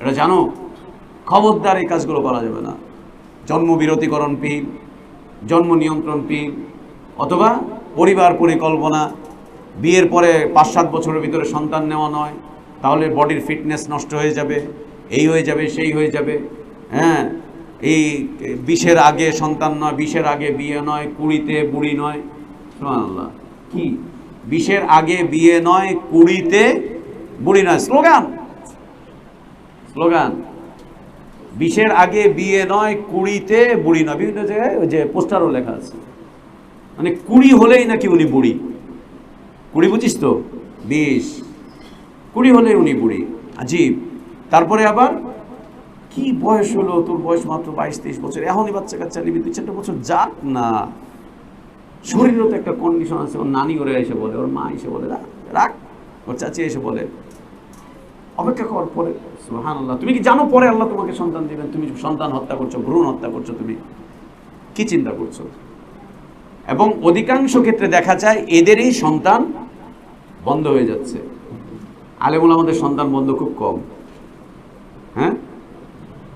এটা জানো? খবরদার এই কাজগুলো করা যাবে না। জন্মবিরতিকরণ পিল, জন্ম নিয়ন্ত্রণ পিল, অথবা পরিবার পরিকল্পনা, বিয়ের পরে 5-7 বছরের ভিতরে সন্তান নেওয়া নয়, তাহলে বডির ফিটনেস নষ্ট হয়ে যাবে, এই হয়ে যাবে, সেই হয়ে যাবে। হ্যাঁ, এই 20-এর আগে সন্তান নয়, 20-এর আগে বিয়ে নয়, 20-তে বুড়ি নয়। সুবহানাল্লাহ। কি 20-এর আগে বিয়ে নয়, 20-তে বুড়ি নয়, স্লোগান। 20-এর আগে বিয়ে নয়, 20-তে বুড়ি নয়। বিভিন্ন জায়গায় ওই যে পোস্টারও লেখা আছে, মানে 20 হলেই নাকি উনি বুড়ি। 20 বুঝিস তো, 20 হলেই উনি বুড়ি, আজীব। তারপরে আবার কি বয়স হলো তোর, বয়স মাত্র 22-23 বছর, এখনই বাচ্চা কাচ্চা নিবি, 2-4 বছর যাক না, শরীরেও তো একটা কন্ডিশন আছে। ওর নানি ওরে এসে বলে, ওর মা এসে বলে রাখ, ওর চাচি এসে বলে অপেক্ষা কর, পরে। সুবহানাল্লাহ। তুমি কি জানো পরে আল্লাহ তোমাকে সন্তান দিবেন? তুমি সন্তান হত্যা করছো, ভ্রূণ হত্যা করছো, তুমি কি চিন্তা করছো? এবং অধিকাংশ ক্ষেত্রে দেখা যায় এদেরই সন্তান বন্ধ হয়ে যাচ্ছে। আলেমুল আমাদের সন্তান বন্ধ খুব কম। হ্যাঁ,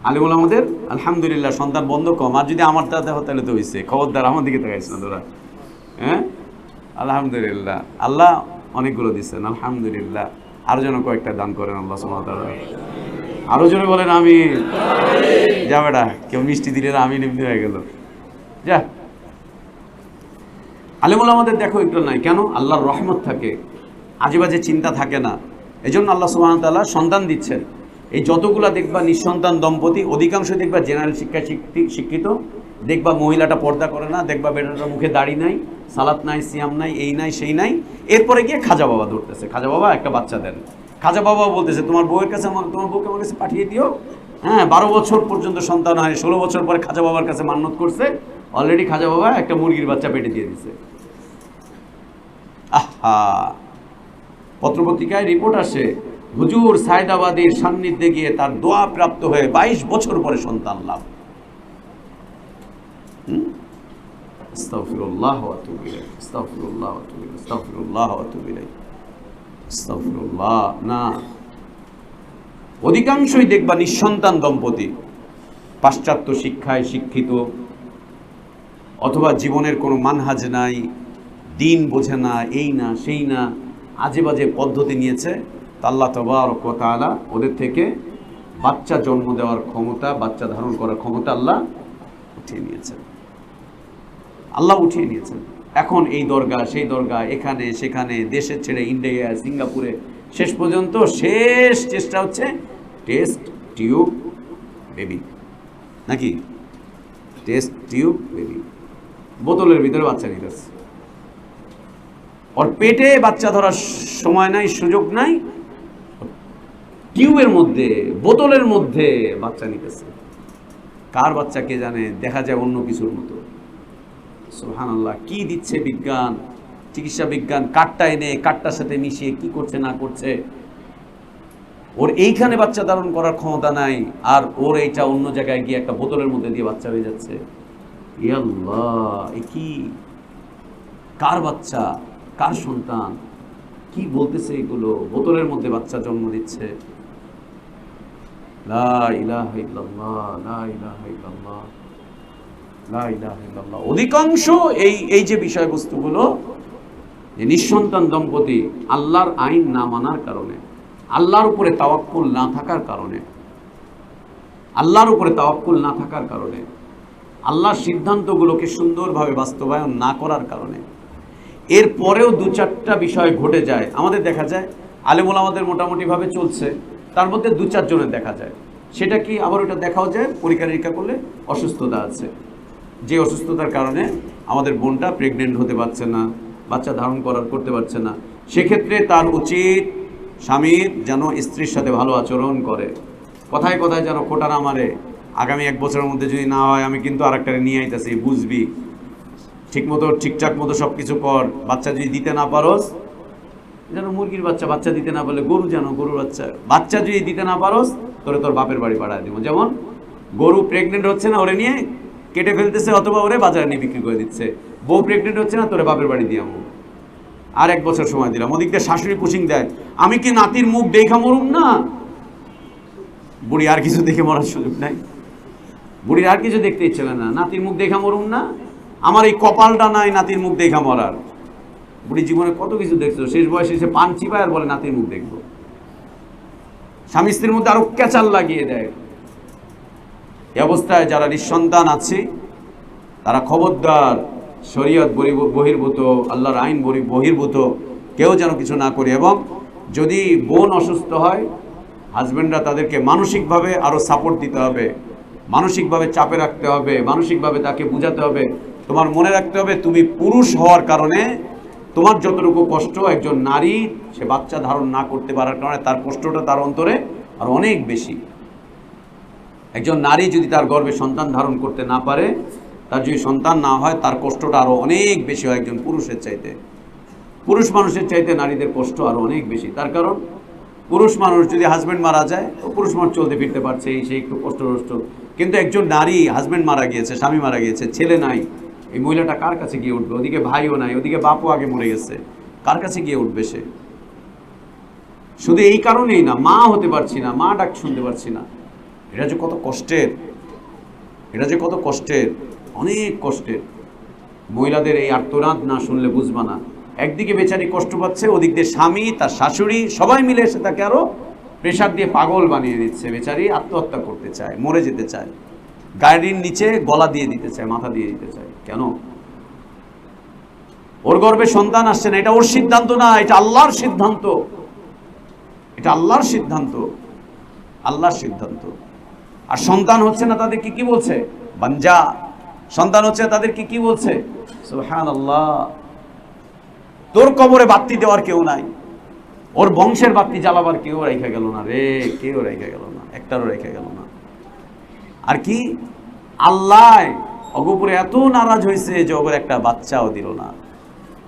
আলেমুল আমাদের আলহামদুলিল্লাহ সন্তান বন্ধ কম। আর যদি আমার তাতে তাহলে তো হয়েছে, খবরদার আমার দিকে তাকাইছ না তোরা। হ্যাঁ, আলহামদুলিল্লাহ আল্লাহ অনেকগুলো দিচ্ছেন, আলহামদুলিল্লাহ। আরো যেন কয়েকটা দান করেন আল্লাহ সুবহানাহু ওয়া তাআলা। আরো জনে বলেন আমি। যা বেটা, কেউ মিষ্টি দিলে না, আমি এমনি হয়ে গেল। যা, আলেমুল আমাদের দেখো একটু নাই কেন? আল্লাহর রহমত থাকে, আজেবাজে চিন্তা থাকে না। এই জন্য আল্লাহ সুবহানাহু ওয়া তাআলা সন্তান দিচ্ছেন। এই যতগুলা দেখবা নিঃসন্তান দম্পতি, অধিকাংশ দেখবা জেনারেল শিক্ষায় শিক্ষিত, দেখবা মহিলাটা পর্দা করে না, দেখবা বেটাটার মুখে দাড়ি নাই, সালাত নাই, সিয়াম নাই, এই নাই সেই নাই। এরপরে গিয়ে খাজা বাবা ধরতেছে, খাজা বাবা একটা বাচ্চা দেন। খাজা বাবা বলতেছে তোমার বউয়ের কাছে, তোমার বউকে আমার কাছে পাঠিয়ে দিও। হ্যাঁ, 12 বছর পর্যন্ত সন্তান হয়, 16 বছর পরে খাজা বাবার কাছে মান্নত করছে, অলরেডি খাজা বাবা একটা মুরগির বাচ্চা পেটে দিয়ে দিছে। আহা, পত্রপত্রিকায় রিপোর্ট আসে, হুজুর সায়দাবাদীর সান্নিধ্যে গিয়ে তার দোয়া প্রাপ্ত হয়ে 22 বছর পরে সন্তান লাভ। আস্তাগফিরুল্লাহ ওয়া আতুবু ইলাইহি, আস্তাগফিরুল্লাহ ওয়া আতুবু ইলাইহি, আস্তাগফিরুল্লাহ ওয়া আতুবু ইলাইহি, আস্তাগফিরুল্লাহ। না, অধিকাংশই দেখবা নিঃসন্তান দম্পতি, পাশ্চাত্য শিক্ষায় শিক্ষিত, অথবা জীবনের কোনো মানহাজ নাই, দিন বোঝে না, এই না সেই না, আজে বাজে পদ্ধতি নিয়েছে। আল্লাহ তাবারক ওয়া তাআলা ওদের থেকে বাচ্চা জন্ম দেওয়ার ক্ষমতা, বাচ্চা ধারণ করার ক্ষমতা আল্লাহ উঠিয়ে নিয়েছেন। আল্লাহ উঠিয়ে নিয়েছেন। এখন এই দরগা সেই দরগা, এখানে সেখানে, দেশের ছেড়ে ইন্ডিয়া, সিঙ্গাপুরে, শেষ পর্যন্ত শেষ চেষ্টা হচ্ছে টেস্ট টিউব বেবি, নাকি? টেস্ট টিউব বেবি, বোতলের ভিতরে বাচ্চা নিতেছে। ওর পেটে বাচ্চা ধরার সময় নাই, সুযোগ নাই, টিউবের মধ্যে, বোতলের মধ্যে বাচ্চা নিতেছে। কার বাচ্চা কে জানে, দেখা যায় অন্য কিছুর মতো। সুবহানাল্লাহ। কি দিচ্ছে বিজ্ঞান, চিকিৎসা বিজ্ঞান, কাঠটা এনে কাঠটার সাথে মিশিয়ে কি করছে না করছে। ওর এইখানে বাচ্চা ধারণ করার ক্ষমতা নাই, আর ওর এইটা অন্য জায়গায় গিয়ে একটা বোতলের মধ্যে দিয়ে বাচ্চা হয়ে যাচ্ছে। এ আল্লাহ, এ কি? কার বাচ্চা, কার সন্তান, কি বলতেছে এগুলো? বোতলের মধ্যে বাচ্চা জন্ম দিচ্ছে। লা ইলাহা ইল্লাল্লাহ, লা ইলাহা ইল্লাল্লাহ, লা ইলাহা ইল্লাল্লাহ। অধিকাংশ এই যে বিষয়বস্তুগুলো, যে নিঃসন্তান দম্পতি আল্লাহর আইন না মানার কারণে, আল্লাহর উপরে তাওয়াক্কুল না থাকার কারণে, আল্লাহর উপরে তাওয়াক্কুল না থাকার কারণে, আল্লাহর সিদ্ধান্তগুলোকে সুন্দরভাবে বাস্তবায়ন না করার কারণে, এরপরেও 2-4টা বিষয় ঘটে যায়। আমাদের দেখা যায় আলেমুল আমাদের মোটামুটিভাবে চলছে, তার মধ্যে 2-4 জনের দেখা যায়। সেটা কি? আবার ওটা দেখাও যায় পরীক্ষা নিরীক্ষা করলে অসুস্থতা আছে, যে অসুস্থতার কারণে আমাদের বোনটা প্রেগনেন্ট হতে পারছে না, বাচ্চা ধারণ করতে পারছে না। সেক্ষেত্রে তার উচিত স্বামীর যেন স্ত্রীর সাথে ভালো আচরণ করে, কথায় কথায় যেন খোটা না মারে। আগামী 1 বছরের মধ্যে যদি না হয়, আমি কিন্তু আরেকটারে নিয়ে আইতেছি, বুঝবি, ঠিকঠাক মতো সব কিছু কর। বাচ্চা যদি দিতে না পারোস, যেন মুরগির বাচ্চা, বাচ্চা দিতে না পারলে গরু, যেন গরুর বাচ্চা যদি দিতে না পারোস, তোর বাপের বাড়ি পাঠায় দিব। যেমন গরু প্রেগনেন্ট হচ্ছে না, ওরে নিয়ে কেটে ফেলতেছে, অথবা ওরে বাজারে নিয়ে বিক্রি করে দিচ্ছে। বউ প্রেগনেন্ট হচ্ছে না, তোরে বাপের বাড়ি দিয়ে আমো। আর 1 বছর সময় দিলাম। ওদিকটা শাশুড়ি পুশিং দেয়, আমি কি নাতির মুখ দেখা মরুম না? বুড়ি আর কিছু দেখে মরার সুযোগ নাই, বুড়ির আর কিছু দেখতে ইচ্ছে না, নাতির মুখ দেখা মরুম না? আমার এই কপালটা নাই নাতির মুখ দেখা মরার। বুড়ি জীবনে কত কিছু দেখছো, শেষ বয়সে এসে পান চিপায় আর বলে নাতির মুখ দেখবো। স্বামী স্ত্রীর মধ্যে আরো ক্যাচাল লাগিয়ে দেয়। এই অবস্থায় যারা নিঃসন্তান আছে, তারা খবরদার শরীয়ত বহির্ভূত, আল্লাহর আইন বহির্ভূত কেউ যেন কিছু না করি। এবং যদি বোন অসুস্থ হয়, হাজব্যান্ডরা তাদেরকে মানসিকভাবে আরও সাপোর্ট দিতে হবে, মানসিকভাবে চাপে রাখতে হবে, মানসিকভাবে তাকে বোঝাতে হবে। তোমার মনে রাখতে হবে, তুমি পুরুষ হওয়ার কারণে তোমার যতটুকু কষ্ট, একজন নারী সে বাচ্চা ধারণ না করতে পারার কারণে তার কষ্টটা তার অন্তরে আর অনেক বেশি। একজন নারী যদি তার গর্ভে সন্তান ধারণ করতে না পারে, তার যদি সন্তান না হয়, তার কষ্টটা আরও অনেক বেশি হয় একজন পুরুষের চাইতে। পুরুষ মানুষের চাইতে নারীদের কষ্ট আরও অনেক বেশি। তার কারণ পুরুষ মানুষ যদি হাজব্যান্ড মারা যায়, তো পুরুষ মানুষ চলতে ফিরতে পারছে, সে একটু কষ্ট। কিন্তু একজন নারী, হাজব্যান্ড মারা গিয়েছে, স্বামী মারা গিয়েছে, ছেলে নাই, এই মহিলাটা কার কাছে গিয়ে উঠবে? ওদিকে ভাইও নাই, ওদিকে বাপও আগে মরে গেছে, কার কাছে গিয়ে উঠবে সে? শুধু এই কারণেই না, মা হতে পারছি না, মা ডাক শুনতে পারছি না। এটা যে কত কষ্টের, এটা যে কত কষ্টের, অনেক কষ্টের। মহিলাদের এই আর্তনাদ না শুনলে বুঝবা না। একদিকে বেচারি কষ্ট পাচ্ছে, ওদিক দিয়ে স্বামী, তার শাশুড়ি সবাই মিলে এসে তাকে আরো প্রেশার দিয়ে পাগল বানিয়ে দিচ্ছে। বেচারি আত্মহত্যা করতে চায়, মরে যেতে চায়, গাড়ির নিচে গলা দিয়ে দিতে চায়, মাথা দিয়ে দিতে চায়। কেন? ওর গর্ভে সন্তান আসছে না, এটা ওর সিদ্ধান্ত না, এটা আল্লাহর সিদ্ধান্ত, এটা আল্লাহর সিদ্ধান্ত, আল্লাহর সিদ্ধান্ত। আর সন্তান হচ্ছে না তাদেরকে কি বলছে? বাঞ্জা। সন্তান হচ্ছে তাদেরকে কি বলছে? সুবহানাল্লাহ। তোর কবরে বাতি দেওয়ার কেউ নাই, ওর বংশের বাতি জ্বালাবার কেউ রেখে গেল না রে, কেউ রেখে গেল না, একটারও রেখে গেল না। আর কি আল্লাহ অগোপরে এত নারাজ হয়েছে যে ওর একটা বাচ্চাও দিল না।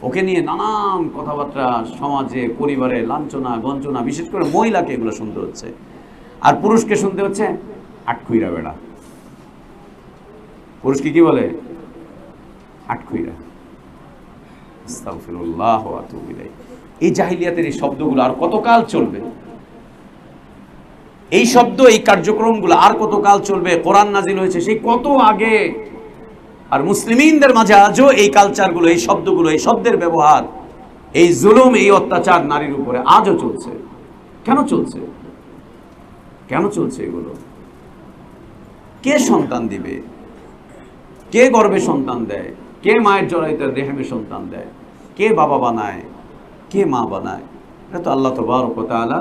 ওকে নিয়ে নানান কথাবার্তা সমাজে, পরিবারে লাঞ্ছনা গঞ্জনা, বিশেষ করে মহিলাকে এগুলো শুনতে হচ্ছে। আর পুরুষকে শুনতে হচ্ছে আটখুইরা বেড়া। পুরুষকে কি বলে? আটখুইরা। আস্তাগফিরুল্লাহ ওয়া আতুবু ইলাইহি। এই জাহিলিয়াতের এই শব্দগুলো আর কতকাল চলবে? এই শব্দ, এই কার্যক্রমগুলো আর কতকাল চলবে? কোরআন নাজিল হয়েছে সেই কত আগে, আর মুসলিমদের মাঝে আজও এই কালচারগুলো, এই শব্দগুলো, এই শব্দের ব্যবহার, এই জুলুম, এই অত্যাচার নারীর উপরে আজও চলছে। কেন চলছে? কেন চলছে এগুলো? কে সন্তান দিবে? কে গর্ভে সন্তান দেয়? কে মায়ের জরায়ুতে রেহেমে সন্তান দেয়? কে বাবা বানায়? কে মা বানায়? এটা তো আল্লাহ তাবারক ওয়া তাআলা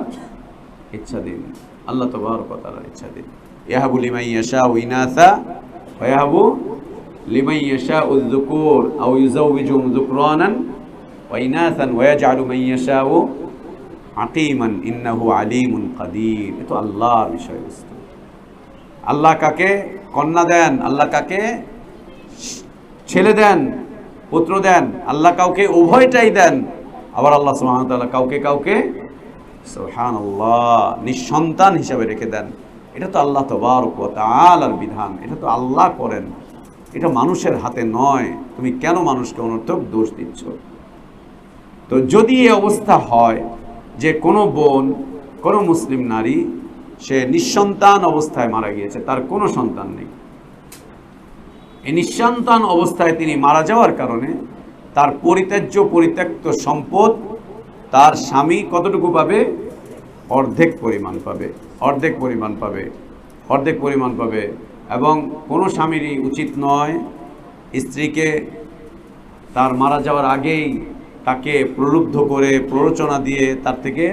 ইচ্ছাধীন। আল্লাহ তাবারক ওয়া তাআলা ইচ্ছাধীন। ইয়াহাবু লিমান ইয়াশাউ ইনাসা ওয়া ইয়াহাবু লিমান ইয়াশাউ যুকুর আও ইউযাউযুহুম যুকরানান ওয়া ইনাসান ওয়া ইয়াজআলু মান ইয়াশাউ আকিমান ইন্নাহু আলিমুন কাদির। এটা আল্লাহর বিষয়বস্তু। আল্লাহ কাকে কন্যা দেন, আল্লাহ কাকে ছেলে দেন, পুত্র দেন, আল্লাহ কাউকে উভয়টাই দেন। আবার আল্লাহ সুবহানাহু ওয়া তাআলা কাউকে কাউকে সুবহানাল্লাহ নিঃসন্তান হিসাবে রেখে দেন। এটা তো আল্লাহ তাবারক ওয়া তাআলার বিধান, এটা তো আল্লাহ করেন, এটা মানুষের হাতে নয়। তুমি কেন মানুষকে অনর্থক দোষ দিচ্ছ? তো যদি এই অবস্থা হয় যে কোনো বোন, কোনো মুসলিম নারী সে নিঃসন্তান অবস্থায় মারা গিয়েছে, তার কোনো সন্তান নেই, এই নিঃসন্তান অবস্থায় তিনি মারা যাওয়ার কারণে তার পরিত্যক্ত সম্পদ তার স্বামী কতটুকু পাবে? অর্ধেক পরিমাণ পাবে, অর্ধেক পরিমাণ পাবে, অর্ধেক পরিমাণ পাবে। এবং কোনো স্বামীরই উচিত নয় স্ত্রীকে তার মারা যাওয়ার আগেই তাকে প্রলুব্ধ করে, প্ররোচনা দিয়ে তার থেকে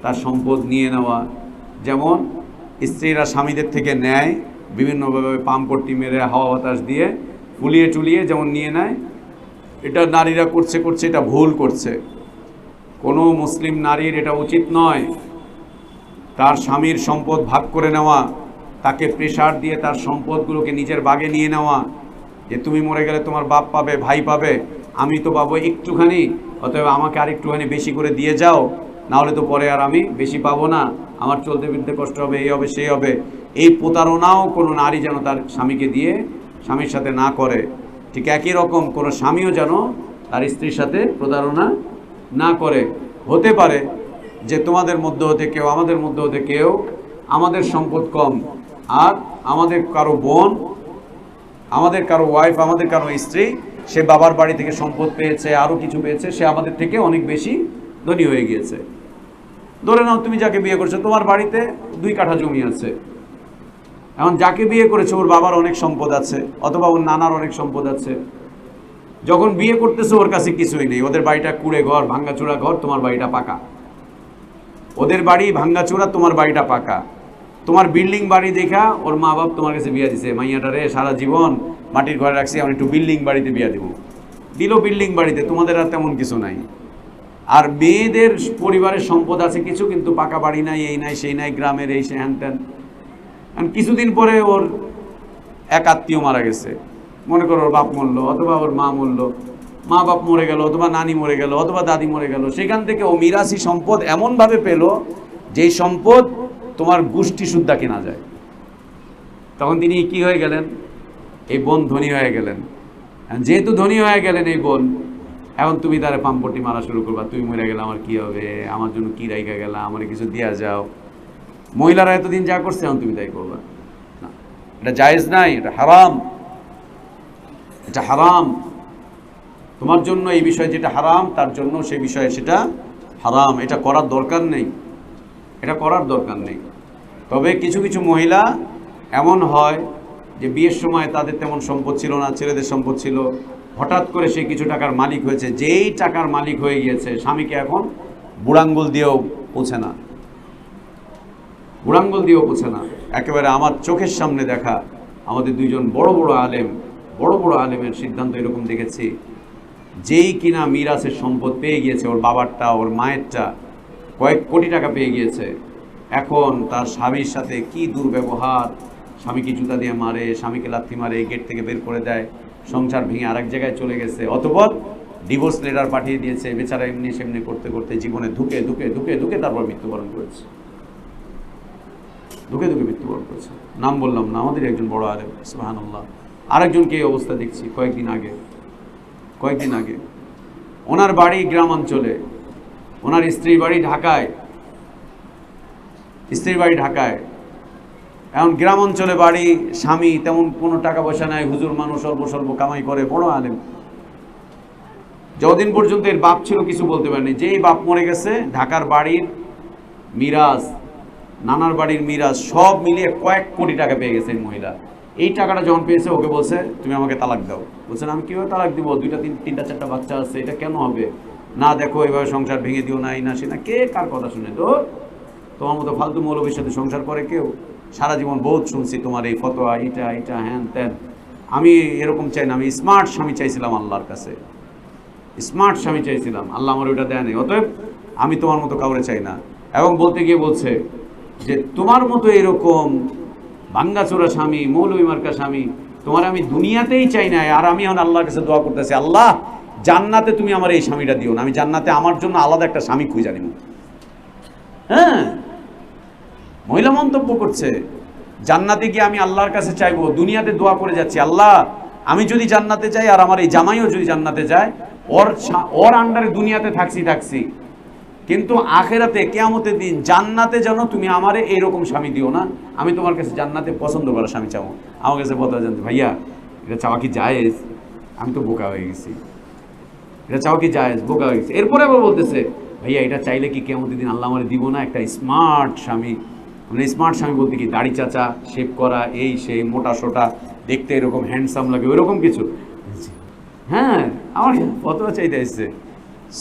তার সম্পদ নিয়ে নেওয়া। যেমন স্ত্রীরা স্বামীদের থেকে নেয়, বিভিন্নভাবে পাম্পট্টি মেরে, হাওয়া বাতাস দিয়ে ফুলিয়ে টুলিয়ে যেমন নিয়ে নেয়, এটা নারীরা করছে, এটা ভুল করছে। কোনো মুসলিম নারীর এটা উচিত নয় তার স্বামীর সম্পদ ভাগ করে নেওয়া, তাকে প্রেশার দিয়ে তার সম্পদগুলোকে নিজের বাগে নিয়ে নেওয়া, যে তুমি মরে গেলে তোমার বাপ পাবে, ভাই পাবে, আমি তো পাবো একটুখানি, অতএব আমাকে আর একটুখানি বেশি করে দিয়ে যাও, নাহলে তো পরে আর আমি বেশি পাবো না, আমার চলতে ফিরতে কষ্ট হবে, এই হবে সেই হবে। এই প্রতারণাও কোনো নারী যেন তার স্বামীকে দিয়ে স্বামীর সাথে না করে। ঠিক একই রকম কোনো স্বামীও যেন তার স্ত্রীর সাথে প্রতারণা না করে। হতে পারে যে তোমাদের মধ্যে হতে কেউ, আমাদের মধ্যে হতে কেউ, আমাদের সম্পদ কম, আর আমাদের কারো বোন, আমাদের কারো ওয়াইফ, আমাদের কারো স্ত্রী, সে বাবার বাড়ি থেকে সম্পদ পেয়েছে, আরও কিছু পেয়েছে, সে আমাদের থেকে অনেক বেশি ধনী হয়ে গিয়েছে। ধরে নাও তুমি যাকে বিয়ে করেছো তোমার বাড়িতে 2 কাঠা জমি আছে, এখন যাকে বিয়ে করেছে ওর বাবার অনেক সম্পদ আছে, অথবা ওর নানার অনেক সম্পদ আছে, যখন বিয়ে করতেছে ওর কাছে কিছুই নেই, ওদের বাড়িটা কুড়ে ঘর, ভাঙ্গাচোরা ঘর, তোমার বাড়িটা পাকা। ওদের বাড়ি ভাঙ্গাচোরা, তোমার বাড়িটা পাকা। তোমার বিল্ডিং বাড়ি দেখা ওর মা বাপ তোমার কাছে বিয়া দিছে, মাইয়াটারে সারা জীবন মাটির ঘরে রাখছি, আমি একটু বিল্ডিং বাড়িতে বিয়া দেবো, দিল বিল্ডিং বাড়িতে। তোমাদের আর তেমন কিছু নাই। আর মেয়েদের পরিবারের সম্পদ আছে কিছু, কিন্তু পাকা বাড়ি নাই, এই নাই সেই নাই, গ্রামের এই সে হ্যান ত্যান। কিছুদিন পরে ওর এক আত্মীয় মারা গেছে, মনে করো ওর বাপ মরল অথবা ওর মা মরল, মা বাপ মরে গেল অথবা নানি মরে গেল অথবা দাদি মরে গেল, সেখান থেকে ও মিরাসি সম্পদ এমনভাবে পেল যেই সম্পদ তোমার গোষ্ঠী সুদ্ধা কেনা যায়। তখন তিনি কি হয়ে গেলেন? এই বোন ধনী হয়ে গেলেন। যেহেতু ধনী হয়ে গেলেন এই বোন, এখন তুমি তারে পাম্পটি মারা শুরু করবা, তুমি মরে গেলে আমার কি হবে, আমার জন্য কি রাইখা গেলা, আমার কিছু দিয়া যাও। মহিলারা এতদিন যা করছে এখন তুমি তাই করবা না, এটা জায়েজ নাই, এটা হারাম, এটা হারাম। তোমার জন্য এই বিষয় যেটা হারাম, তার জন্য সেই বিষয়ে সেটা হারাম। এটা করার দরকার নেই, এটা করার দরকার নেই। তবে কিছু কিছু মহিলা এমন হয় যে বিয়ের সময় তাদের তেমন সম্পদ ছিল না, ছেলেদের সম্পদ ছিল, হঠাৎ করে সে কিছু টাকার মালিক হয়েছে। যেই টাকার মালিক হয়ে গিয়েছে, স্বামীকে এখন বুড়াঙ্গুল দিয়েও পোছে না, বুড়াঙ্গুল দিয়েও পোছে না। একেবারে আমার চোখের সামনে দেখা আমাদের দুইজন বড় বড় আলেমের সিদ্ধান্ত এরকম দেখেছি, যেই কিনা মিরাসের সম্পদ পেয়ে গিয়েছে, ওর বাবারটা ওর মায়েরটা কয়েক কোটি টাকা পেয়ে গিয়েছে, এখন তার স্বামীর সাথে কি দুর্ব্যবহার, স্বামীকে জুতা দিয়ে মারে, স্বামীকে লাথি মারে, গেট থেকে বের করে দেয়, সংসার ভেঙে আরেক জায়গায় চলে গেছে, অথবা ডিভোর্স লেটার পাঠিয়ে দিয়েছে। বেচারা এমনি সেমনি করতে করতে জীবনে ধুকে ধুকে ধুকে ধুকে তারপর মৃত্যুবরণ করেছে, ধুকে ধুকে মৃত্যুবরণ করেছে। নাম বললাম না, আমাদের একজন বড় আলেম, সুবহানাল্লাহ। আরেকজনকে এই অবস্থা দেখছি কয়েকদিন আগে। ওনার বাড়ি গ্রামাঞ্চলে, ওনার স্ত্রীর বাড়ি ঢাকায়, এখন গ্রাম অঞ্চলে বাড়ি, স্বামী তেমন কোনো টাকা পয়সা নাই, হুজুর মানুষ, স্বল্প কামাই করে, বড় আলেম। যতদিন পর্যন্ত এর বাপ ছিল কিছু বলতে পারেনি, যেই বাপ মরে গেছে, ঢাকার বাড়ির মিরাজ, নানার বাড়ির মিরাজ সব মিলিয়ে কয়েক কোটি টাকা পেয়ে গেছে এই মহিলা। এই টাকাটা যখন পেয়েছে, ওকে বলছে তুমি আমাকে তালাক দাও। বলছেন আমি কীভাবে তালাক দিব, তিনটা চারটা বাচ্চা আছে, এটা কেন হবে না, দেখো এভাবে সংসার ভেঙে দিও না, এই না সে না। কে কার কথা শুনে? তোমার মতো ফালতু মৌলবীর সাথে সংসার করে কেউ? সারা জীবন বহুত শুনছি তোমার এই ফতোয়া, এটা হ্যান ত্যান। আমি এরকম চাই না, আমি স্মার্ট স্বামী চাইছিলাম আল্লাহর কাছে, স্মার্ট স্বামী চাইছিলাম, আল্লাহ আমার ওইটা দেয় নেই, অতএব আমি তোমার মতো কাউরে চাই না। এবং বলতে গিয়ে বলছে যে তোমার মতো এরকম ভাঙ্গাচোরা স্বামী, মৌলবী মার্কা স্বামী তোমার আমি দুনিয়াতেই চাই না। আর আমি এখন আল্লাহর কাছে দোয়া করতেছি, আল্লাহ জান্নাতে তুমি আমার এই স্বামীটা দিও না, আমি জান্নাতে আমার জন্য আলাদা একটা স্বামী খুঁজে নিব। হ্যাঁ, মহিলা মন্তব্য করছে, জান্নাতে গিয়ে আমি আল্লাহর কাছে চাইবো, দুনিয়াতে দোয়া করে যাচ্ছি, আল্লাহ আমি যদি জান্নাতে যাই আর আমার এই জামাইও যদি জান্নাতে যায়, ওর আন্ডারে দুনিয়াতে থাকছি, কিন্তু আখেরাতে কিয়ামতের দিন জান্নাতে যেন তুমি আমারে এইরকম স্বামী দিও না। আমি তোমার কাছে জান্নাতে পছন্দ করা স্বামী চাও। আমার কাছে বলতে জানতে, ভাইয়া এটা চাওয়া কি জায়েজ? আমি তো বোকা হয়ে গেছি, এটা চাওয়া কি জায়েজ? বোকা হয়ে গেছি। এরপরে আবার বলতেছে, ভাইয়া এটা চাইলে কি কিয়ামতের দিন আল্লাহ আমারে দিব না একটা স্মার্ট স্বামী? মানে স্মার্ট স্বামী বলতে কি, দাড়ি চাচা, শেভ করা, এই সেই, মোটা সোটা, দেখতে এরকম হ্যান্ডসাম লাগে, ওইরকম কিছু? হ্যাঁ, আমার ফতোয়া চাইতে এসছে।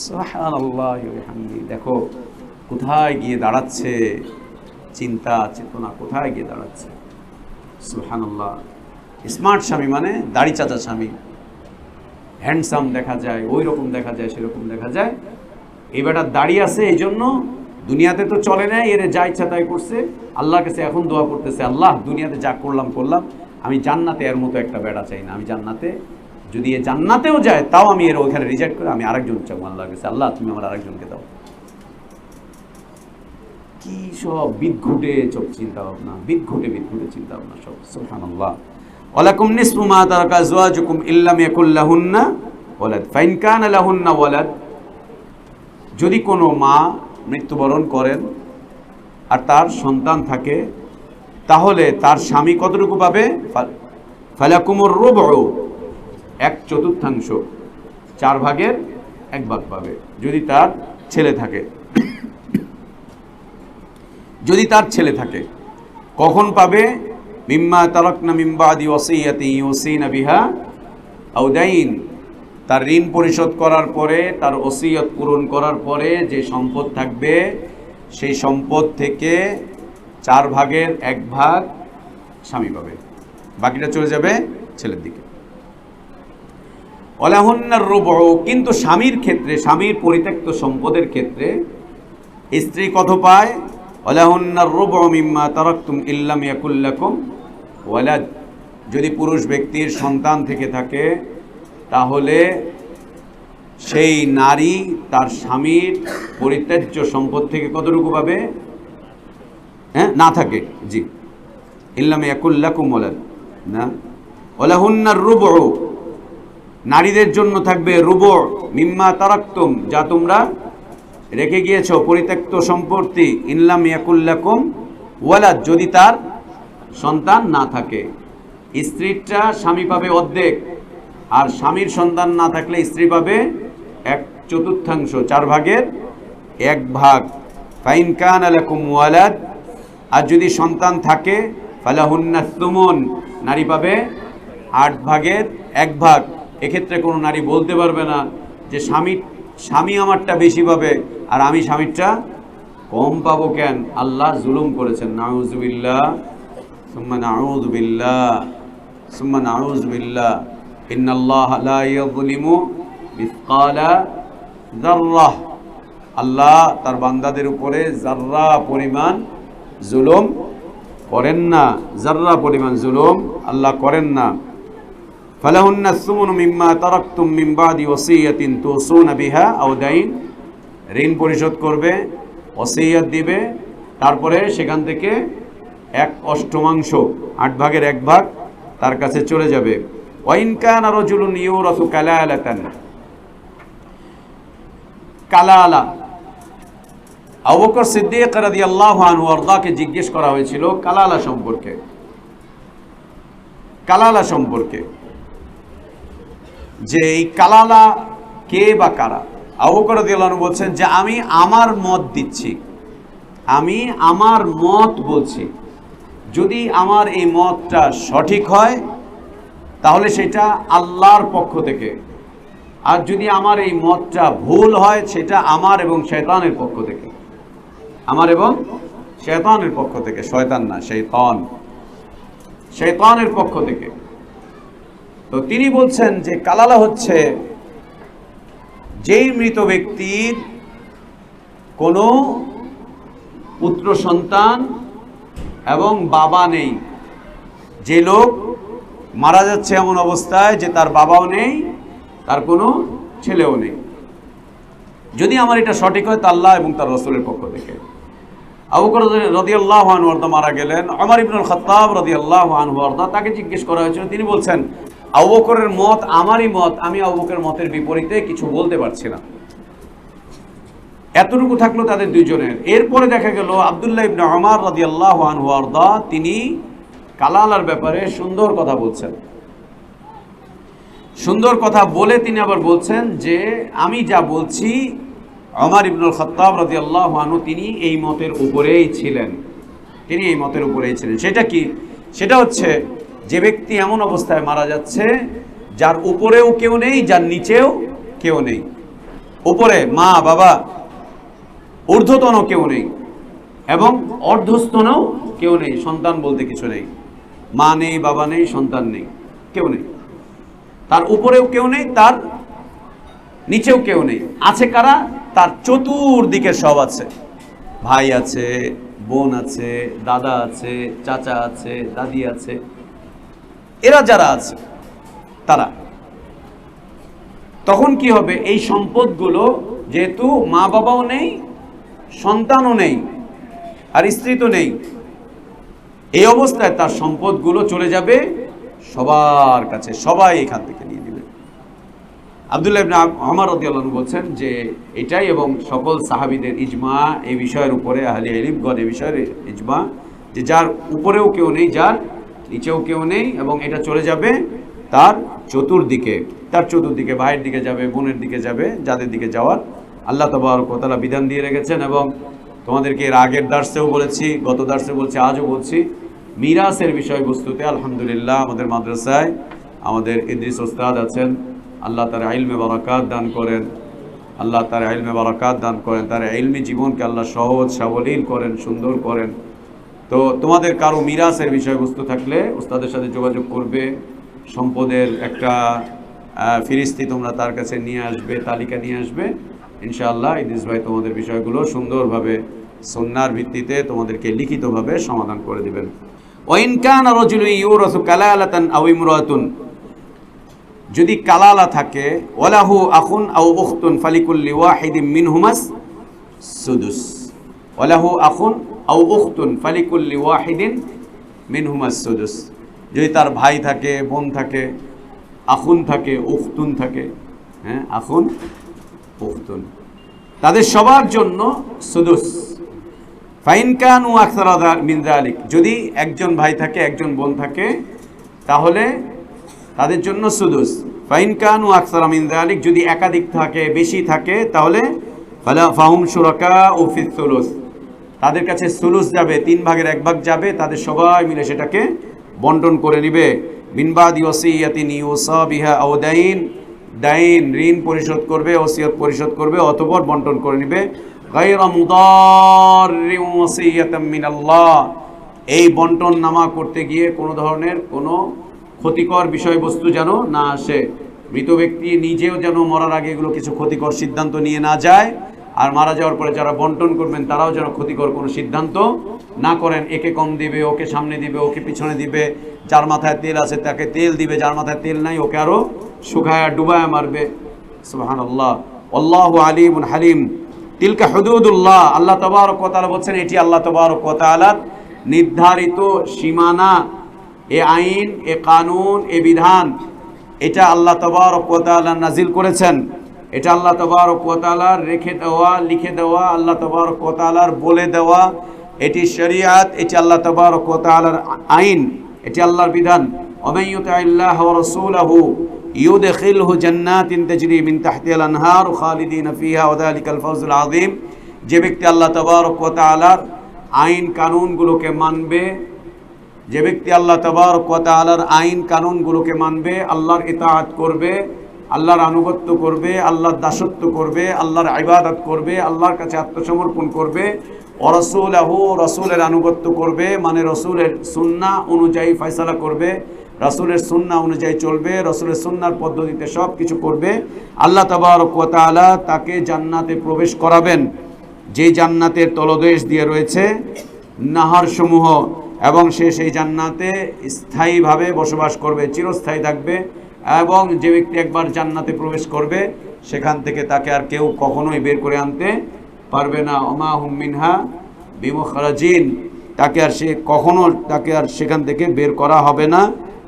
সুবহানাল্লাহ ওয়া বিহামদি। দেখো কোথায় গিয়ে দাঁড়াচ্ছে চিন্তা চেতনা, কোথায় গিয়ে দাঁড়াচ্ছে। সুবহানাল্লাহ। স্মার্ট স্বামী মানে দাড়ি চাচা স্বামী, হ্যান্ডসাম দেখা যায়, ওই রকম দেখা যায়, সেরকম দেখা যায়। এই বেটার দাড়ি আছে, এই জন্য দুনিয়াতে তো চলে না, এর যা ইচ্ছা তাই করছে। আল্লাহর কাছে এখন দোয়া করতেছে, আল্লাহ দুনিয়াতে যা করলাম, আমি জান্নাতে এর মতো একটা বেটা চাই না। আমি জান্নাতে যদি এ জান্নাতেও যায়, তাও আমি এর ওইখানে রিজেক্ট করে আমি আরেকজন চাবো আল্লাহর কাছে, আল্লাহ তুমি আমার আরেকজনকে দাও। কি সব বিদঘুটে সব চিন্তা ভাবনা, বিদঘুটে চিন্তা ভাবনা সব। সুবহানাল্লাহ। ওয়ালাকুম নিসফু মা তারাকা আজওয়াজুকুম ইল্লাম ইয়াকুল লাহুন্না ওয়ালাদ ফাইন কানা লাহুন্না ওয়ালাদ। যদি কোনো মা মৃত্যুবরণ করেন আর তার সন্তান থাকে, তাহলে তার স্বামী কতটুকু পাবে? ফালাকুমুর রুবউ, 1/4, 4 ভাগের 1 ভাগ পাবে যদি তার ছেলে থাকে। যদি তার ছেলে থাকে কখন পাবে? মিম্মা তারাকনা মিন বাদি ওয়াসিয়াতি ইউসিনা বিহা আও দাইন, তার ঋণ পরিশোধ করার পরে, তার ওসিয়ত পূরণ করার পরে যে সম্পদ থাকবে সেই সম্পদ থেকে 4 ভাগের 1 ভাগ স্বামী পাবে, বাকিটা চলে যাবে ছেলের দিকে। ওয়ালাহুন্নার রুবু, কিন্তু স্বামীর ক্ষেত্রে, স্বামীর পরিত্যক্ত সম্পদের ক্ষেত্রে স্ত্রী কত পায়? ওয়ালাহুন্নার রুবু মিম্মা তারাকতুম ইল্লাম ইয়াকুল লাকুম ওয়ালাদ, যদি পুরুষ ব্যক্তির সন্তান থেকে থাকে তাহলে সেই নারী তার স্বামীর পরিত্যাজ্য সম্পদ থেকে কতটুকু পাবে? না থাকে, জি, ইল্লাম ইয়াকুল লাকুম ওয়ালাদ না। ওয়ালাহুন্নার রুবু, নারীদের জন্য থাকবে রুবু মিম্মা তারাকতুম, যা তোমরা রেখে গিয়েছো, পরিত্যক্ত সম্পত্তি, ইল্লাম ইয়াকুল লাকুম ওয়ালাদ, যদি তার সন্তান না থাকে। স্ত্রীটা স্বামী পাবে অর্ধেক, আর স্বামীর সন্তান না থাকলে স্ত্রী পাবে 1/4, 4 ভাগের 1 ভাগ। ফাইন কানা লাকুম ওয়ালাদ, আর যদি সন্তান থাকে ফালাহুন্নাস সুমুন, নারী পাবে 8 ভাগের 1 ভাগ। এক্ষেত্রে কোনো নারী বলতে পারবে না যে স্বামী আমারটা বেশি পাবে আর আমি স্বামীরটা কম পাবো কেন, আল্লাহ জুলুম করেছেন। নাউযুবিল্লাহ সুম্মা নাউযুবিল্লাহ সুম্মা নাউযুবিল্লাহ, ইন্নাল্লাহা লা ইয়াযলিমু মিসকালা যাররাহ, আল্লাহ তার বান্দাদের উপরে যাররা পরিমাণ জুলুম করেন না, যাররা পরিমাণ জুলুম আল্লাহ করেন না। ফালাহুন্নাস সুমুনু মিম্মা তারাকতুম মিন বাদি ওয়াসিয়াতিন তুসুনা বিহা আও দাইন, ঋণ পরিশোধ করবে, ওসিয়ত দিবে, তারপরে সেখান থেকে 1/8, 8 ভাগের 1 ভাগ তার কাছে চলে যাবে। ওয়াইন কানা রাজুলুন ইউরাসু কালালাতান, কালালা, আবু বকর সিদ্দিক রাদিয়াল্লাহু আনহু আরদাকে জিজ্ঞেস করা হয়েছিল কালালা সম্পর্কে, কালালা সম্পর্কে, যে এই কালালা কে বা কারা। আবু বকর রাদিয়াল্লাহু আনহু বলছেন যে আমি আমার মত দিচ্ছি, আমি আমার মত বলছি, যদি আমার এই মতটা সঠিক হয় তাহলে সেটা আল্লাহর পক্ষ থেকে, আর যদি আমার এই মতটা ভুল হয় সেটা আমার এবং শয়তানের পক্ষ থেকে, আমার এবং শয়তানের পক্ষ থেকে, শয়তান না, শয়তানের পক্ষ থেকে। তো তিনি বলছেন যে কালালা হচ্ছে যেই মৃত ব্যক্তির কোনো পুত্র সন্তান এবং বাবা নেই, যে লোক মারা যাচ্ছে এমন অবস্থায় যে তার বাবাও নেই, তার কোনো ছেলেও নেই, যদি আমার এটা সঠিক হয় তা আল্লাহ এবং তার রাসূলের পক্ষ থেকে। আবু বকর রাদিয়াল্লাহু আনহু আরদা মারা গেলেন, ওমর ইবনুল খাত্তাব রাদিয়াল্লাহু আনহু আরদা, তাকে জিজ্ঞেস করা হয়েছিল, তিনি বলছেন আবু বকরের মত আমারই মত, আমি আবু বকরের মতের বিপরীতে কিছু বলতে পারছি না। এতটুকু থাকলো তাদের দুইজনের। এরপরে দেখা গেল আব্দুল্লাহ ইবনে ওমর রাদিয়াল্লাহু আনহু আরদা, তিনি কালালার ব্যাপারে সুন্দর কথা বলছেন, সুন্দর কথা বলে তিনি আবার বলছেন যে আমি যা বলছি ওমর ইবনুল খাত্তাব রাদিয়াল্লাহু আনহু তিনি এই মতের উপরেই ছিলেন, তিনি এই মতের উপরেই ছিলেন। সেটা কি? সেটা হচ্ছে যে ব্যক্তি এমন অবস্থায় মারা যাচ্ছে যার উপরেও কেউ নেই, যার নিচেও কেউ নেই, উপরে মা বাবা, ঊর্ধ্বতন কেউ নেই এবং অর্ধস্তনও কেউ নেই, সন্তান বলতে কিছু নেই, মা নেই, বাবা নেই, সন্তান নেই, কেউ নেই, তার উপরেও কেউ নেই, তার নিচেও কেউ নেই। আছে কারা? তার চতুর্দিকে সব আছে, ভাই আছে, বোন আছে, দাদা আছে, চাচা আছে, দাদি আছে, এরা যারা আছে তারা। তখন কি হবে? এই সম্পদগুলো যেহেতু মা বাবাও নেই, সন্তানও নেই, আর স্ত্রী তো নেই, এই অবস্থায় তার সম্পদগুলো চলে যাবে সবার কাছে, সবাই এখান থেকে নিয়ে নেবে। আব্দুল্লাহ ইবনে ওমর রাদিয়াল্লাহু আনহু বলছেন যে এটাই এবং সকল সাহাবীদের ইজমা এই বিষয়ের উপরে, আহলে ইলমগণ এই বিষয়ের ইজমা, যে যার উপরেও কেউ নেই, যার নিচেও কেউ নেই, এবং এটা চলে যাবে তার চতুর্দিকে, তার চতুর্দিকে, ভাইয়ের দিকে যাবে, বোনের দিকে যাবে, যাদের দিকে যাওয়ার আল্লাহ তাবারক ওয়া তাআলা বিধান দিয়ে রেখেছেন। এবং তোমাদেরকে এর আগের দার্সেও বলেছি, গত দার্সে বলছি, আজও বলছি, মিরাসের বিষয়বস্তুতে আলহামদুলিল্লাহ আমাদের মাদ্রাসায় আমাদের ইদ্রিস ওস্তাদ আছেন, আল্লাহ তার ইলমে বারাকাত দান করেন, আল্লাহ তার ইলমে বারাকাত দান করেন, তার ইলমি জীবনকে আল্লাহ সহজ সাবলীল করেন, সুন্দর করেন। তো তোমাদের কারো মিরাসের বিষয়বস্তু থাকলে উস্তাদের সাথে যোগাযোগ করবে, সম্পদের একটা ফিরিস্তি তোমরা তার কাছে নিয়ে আসবে, তালিকা নিয়ে আসবে। ইনশাআল্লাহ ইদ্রিস ভাই তোমাদের বিষয়গুলো সুন্দরভাবে সুন্নাহর ভিত্তিতে তোমাদেরকে লিখিতভাবে সমাধান করে দিবেন। ওয়াইন কানা রাজুলুন ইউরাসু কালালাতান আও ইমরাতুন, যদি কালালা থাকে, ওয়ালাহু আখুন আও উখতুন ফালিকুল্লি ওয়াহিদিন মিনহুমাস সুদুস, ওয়ালাহু আখুন আও উখতুন ফালিকুল্লি ওয়াহিদিন মিনহুমাস সুদুস। যদি তার ভাই থাকে, বোন থাকে, আখুন থাকে, উখতুন থাকে, হ্যাঁ আখুন উখতুন, তাদের সবার জন্য সুদুস। ফাইন কানু আকসারা মিন যালিক, যদি একজন ভাই থাকে, একজন বোন থাকে, তাহলে তাদের জন্য সুদুস। ফাইন কানু আকসারা মিন যালিক, যদি একাধিক থাকে, বেশি থাকে, তাহলে ফাহুম শুরাকাউ ফিস সুলুস, তাদের কাছে সুলুস যাবে, 3 ভাগের 1 ভাগ যাবে, তাদের সবাই মিলে সেটাকে বন্টন করে নিবে। মিন বাদি ওয়াসিয়াতিন ইউসা বিহা আও দাইন, দাইন ঋণ পরিশোধ করবে, ওসিয়ত পরিশোধ করবে, অতঃপর বন্টন করে নিবে। গায়রা মুদাররি ওয়াসিয়াতাম মিনাল্লাহ, এই বন্টন নামা করতে গিয়ে কোনো ধরনের কোনো ক্ষতিকর বিষয়বস্তু যেন না আসে, মৃত ব্যক্তি নিজেও যেন মরার আগে এগুলো কিছু ক্ষতিকর সিদ্ধান্ত নিয়ে না যায়, আর মারা যাওয়ার পরে যারা বন্টন করবেন তারাও যেন ক্ষতিকর কোনো সিদ্ধান্ত না করেন। একে কম দিবে, ওকে সামনে দিবে, ওকে পিছনে দিবে, যার মাথায় তেল আছে তাকে তেল দিবে, যার মাথায় তেল নাই ওকে আরো শুকায়া ডুবায়া মারবে। সুবহানাল্লাহ, আল্লাহু আলিমুন হালিম। তিলকা হুদুদুল্লাহ, আল্লাহ তাবারক ওয়া তাআলা বলছেন এটি আল্লাহ তাবারক ওয়া তাআলার নির্ধারিত সীমানা, এ আইন, এ কানুন, এ বিধান, এটা আল্লাহ তাবারক ওয়া তাআলা নাজিল করেছেন, এটা আল্লাহ তাবারক ওয়া তাআলার রেখে দেওয়া, লিখে দেওয়া, আল্লাহ তাবারক ওয়া তাআলার বলে দেওয়া, এটি শরীয়ত, এটি আল্লাহ তাবারক ওয়া তাআলার আইন, এটি আল্লাহর বিধান। ওয়ামান ইউতিইল্লাহ ওয়া রাসূলাহু ইউদখিলহু জান্নাতিন তাজরি মিন তাহতিহাল আনহার খালিদিনা ফিহা ওয়া যালিকাল ফাওজুল আযীম, যে ব্যক্তি আল্লাহ তাবারক ওয়া তাআলার আইন কানুনগুলোকে মানবে, যে ব্যক্তি আল্লাহ তাবারক ওয়া তাআলার আইন কানুনগুলোকে মানবে, আল্লাহর ইতাআত করবে, আল্লাহর আনুগত্য করবে, আল্লাহর দাসত্ব করবে, আল্লাহর ইবাদত করবে, আল্লাহর কাছে আত্মসমর্পণ করবে, ওয়া রাসূলহু, রাসূলের আনুগত্য করবে, মানে রাসূলের সুন্নাহ অনুযায়ী ফয়সালা করবে, রাসূলের সুন্নাহ অনুযায়ী চলবে, রাসূলের সুন্নাহর পদ্ধতিতে সব কিছু করবে, আল্লাহ তাবারক ওয়া তাআলা তাকে জান্নাতে প্রবেশ করাবেন, যে জান্নাতের তলদেশ দিয়ে রয়েছে নাহারসমূহ, এবং সে সেই জান্নাতে স্থায়ীভাবে বসবাস করবে, চিরস্থায়ী থাকবে। এবং যে ব্যক্তি একবার জান্নাতে প্রবেশ করবে সেখান থেকে তাকে আর কেউ কখনোই বের করে আনতে পারবে না। ওমা হুম মিনহা বিমুখরাজিন, তাকে আর সেখান থেকে বের করা হবে না,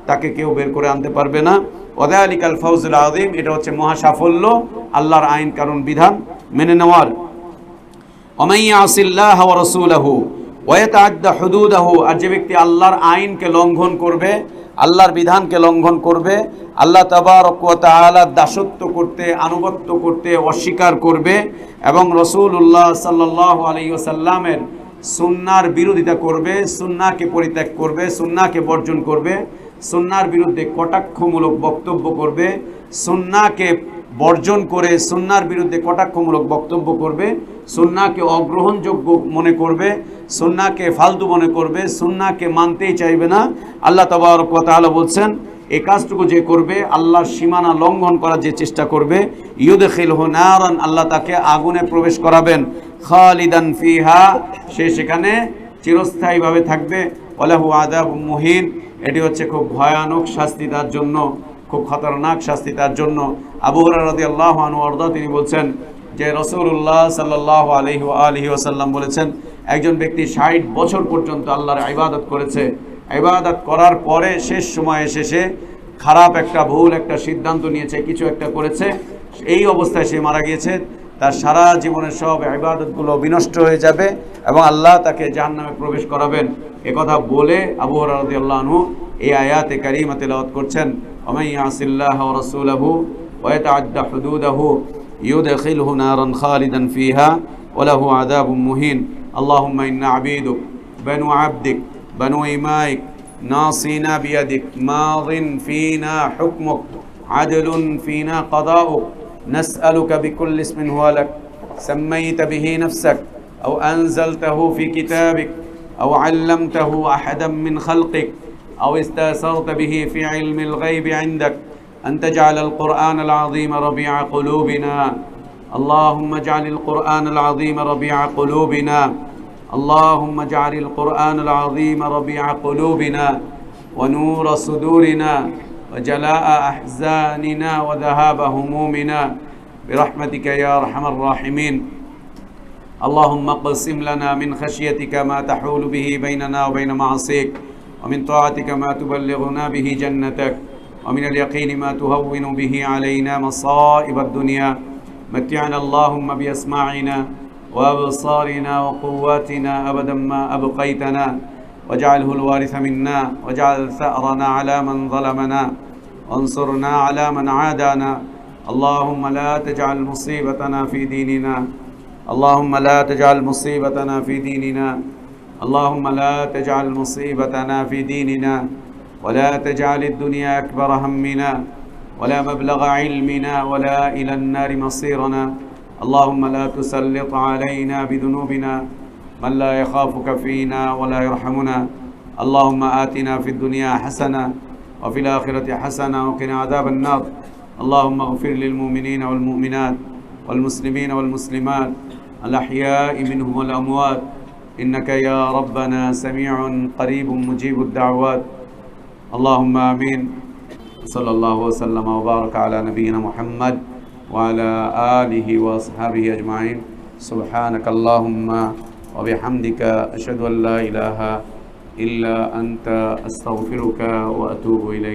তাকে কেউ বের করে আনতে পারবে না। ওয়াযালিকাল ফাওজুল আযীম, এটা হচ্ছে মহা সাফল্য আল্লাহর আইন কানুন বিধান মেনে নেওয়ার। ওমান ইয়াসিল্লাহ ওয়া রাসূলাহু ওয়া ইয়াতাআদ্দা হুদুদাহু, আর যে ব্যক্তি আল্লাহর আইনকে লঙ্ঘন করবে, আল্লাহর বিধানকে লঙ্ঘন করবে, আল্লাহ তাবারক ওয়া তাআলার দাসত্ব করতে, আনুগত্য করতে অস্বীকার করবে, এবং রাসূলুল্লাহ সাল্লাল্লাহু আলাইহি ওয়াসাল্লামের সুন্নাহর বিরোধিতা করবে, সুন্নাহকে পরিত্যাগ করবে, সুন্নাহকে বর্জন করবে, সুন্নাহর বিরুদ্ধে কটাক্ষমূলক বক্তব্য করবে, সুন্নাহকে বর্জন করে সুন্নাহর বিরুদ্ধে কটাক্ষমূলক বক্তব্য করবে, সুন্নাহকে অগ্রহণযোগ্য মনে করবে, সুন্নাহকে ফালতু মনে করবে, সুন্নাহকে মানতেই চাইবে না, আল্লাহ তাবারক ওয়া তাআলা বলছেন এই কাজটুকু যে করবে, আল্লাহর সীমানা লঙ্ঘন করার যে চেষ্টা করবে, ইউদখিলহু নারান, আল্লাহ তাকে আগুনে প্রবেশ করাবেন, খালিদান ফিহা, সে সেখানে চিরস্থায়ীভাবে থাকবে, ওয়ালাহু আযাবুম মুহিন, এটি হচ্ছে খুব ভয়ানক শাস্তি তার জন্য, খুব খতরনাক শাস্তি তার জন্য। আবু হুরায়রা রাদিয়াল্লাহু আনহু আরদা তিনি বলছেন যে রাসূলুল্লাহ সাল্লাল্লাহু আলাইহি ওয়া আলিহি ওয়াসাল্লাম বলেছেন, একজন ব্যক্তি 60 বছর পর্যন্ত আল্লাহর ইবাদত করেছে, ইবাদত করার পরে শেষ সময়ে শেষে খারাপ একটা ভুল একটা সিদ্ধান্ত নিয়েছে, কিছু একটা করেছে, এই অবস্থায় সে মারা গিয়েছে, তার সারা জীবনের সব ইবাদতগুলো বিনষ্ট হয়ে যাবে এবং আল্লাহ তাকে জাহান্নামে প্রবেশ করাবেন। একথা বলে আবু হুরায়রা রাদিয়াল্লাহু আনহু এই আয়াতে কারিমা তেলাওয়াত করছেন, ওমান ইয়াসিল্লাহ ওয়া রাসূলাহু ওয়া ইয়াতাআদ্দা হুদুদাহু ইউদখিলহু নারান খালিদান ফিহা ওয়া লাহু আযাবুম মুহিন। আল্লাহুম্মা ইন্না আবীদুক বানু আবদিক বানু ইমাইক নাসিনা বিয়াদিক মাযিন ফিনা হুকমুক عدل فينا قضاؤك نسألك بكل اسم هو لك سميت به نفسك أو أنزلته في كتابك أو علمته أحدا من خلقك أو استأثرت به في علم الغيب عندك أن تجعل القرآن العظيم ربيع قلوبنا اللهم اجعل القرآن العظيم ربيع قلوبنا اللهم اجعل القرآن العظيم ربيع قلوبنا ونور صدورنا وجلاء أحزاننا وذهاب همومنا برحمتك يا أرحم الراحمين اللهم اقسم لنا من خشيتك ما تحول به بيننا وبين معصيك ومن طاعتك ما تبلغنا به جنتك ومن اليقين ما تهون به علينا مصائب الدنيا متعنا اللهم بأسماعنا وأبصارنا وقواتنا أبدا ما أبقيتنا واجعله الوارث منا واجعل ثأرنا على من ظلمنا وانصرنا على من عادانا اللهم لا تجعل مصيبتنا في ديننا اللهم لا تجعل مصيبتنا في ديننا اللهم لا تجعل مصيبتنا في ديننا ولا تجعل الدنيا أكبر همنا ولا مبلغ علمنا ولا إلى النار مصيرنا اللهم لا تسلط علينا بذنوبنا من لا يخافك فينا ولا يرحمنا اللهم آتنا في الدنيا حسنة وفي الآخرة حسنة وقنا عذاب النار اللهم اغفر للمؤمنين والمؤمنات والمسلمين والمسلمات الأحياء منهم والأموات إنك يا ربنا سميع قريب مجيب الدعوات اللهم آمين صلى الله وسلم وبارك على نبينا محمد وعلى آله وأصحابه أجمعين سبحانك اللهم وبحمدك أشهد أن لا إله إلا أنت أستغفرك وأتوب إليك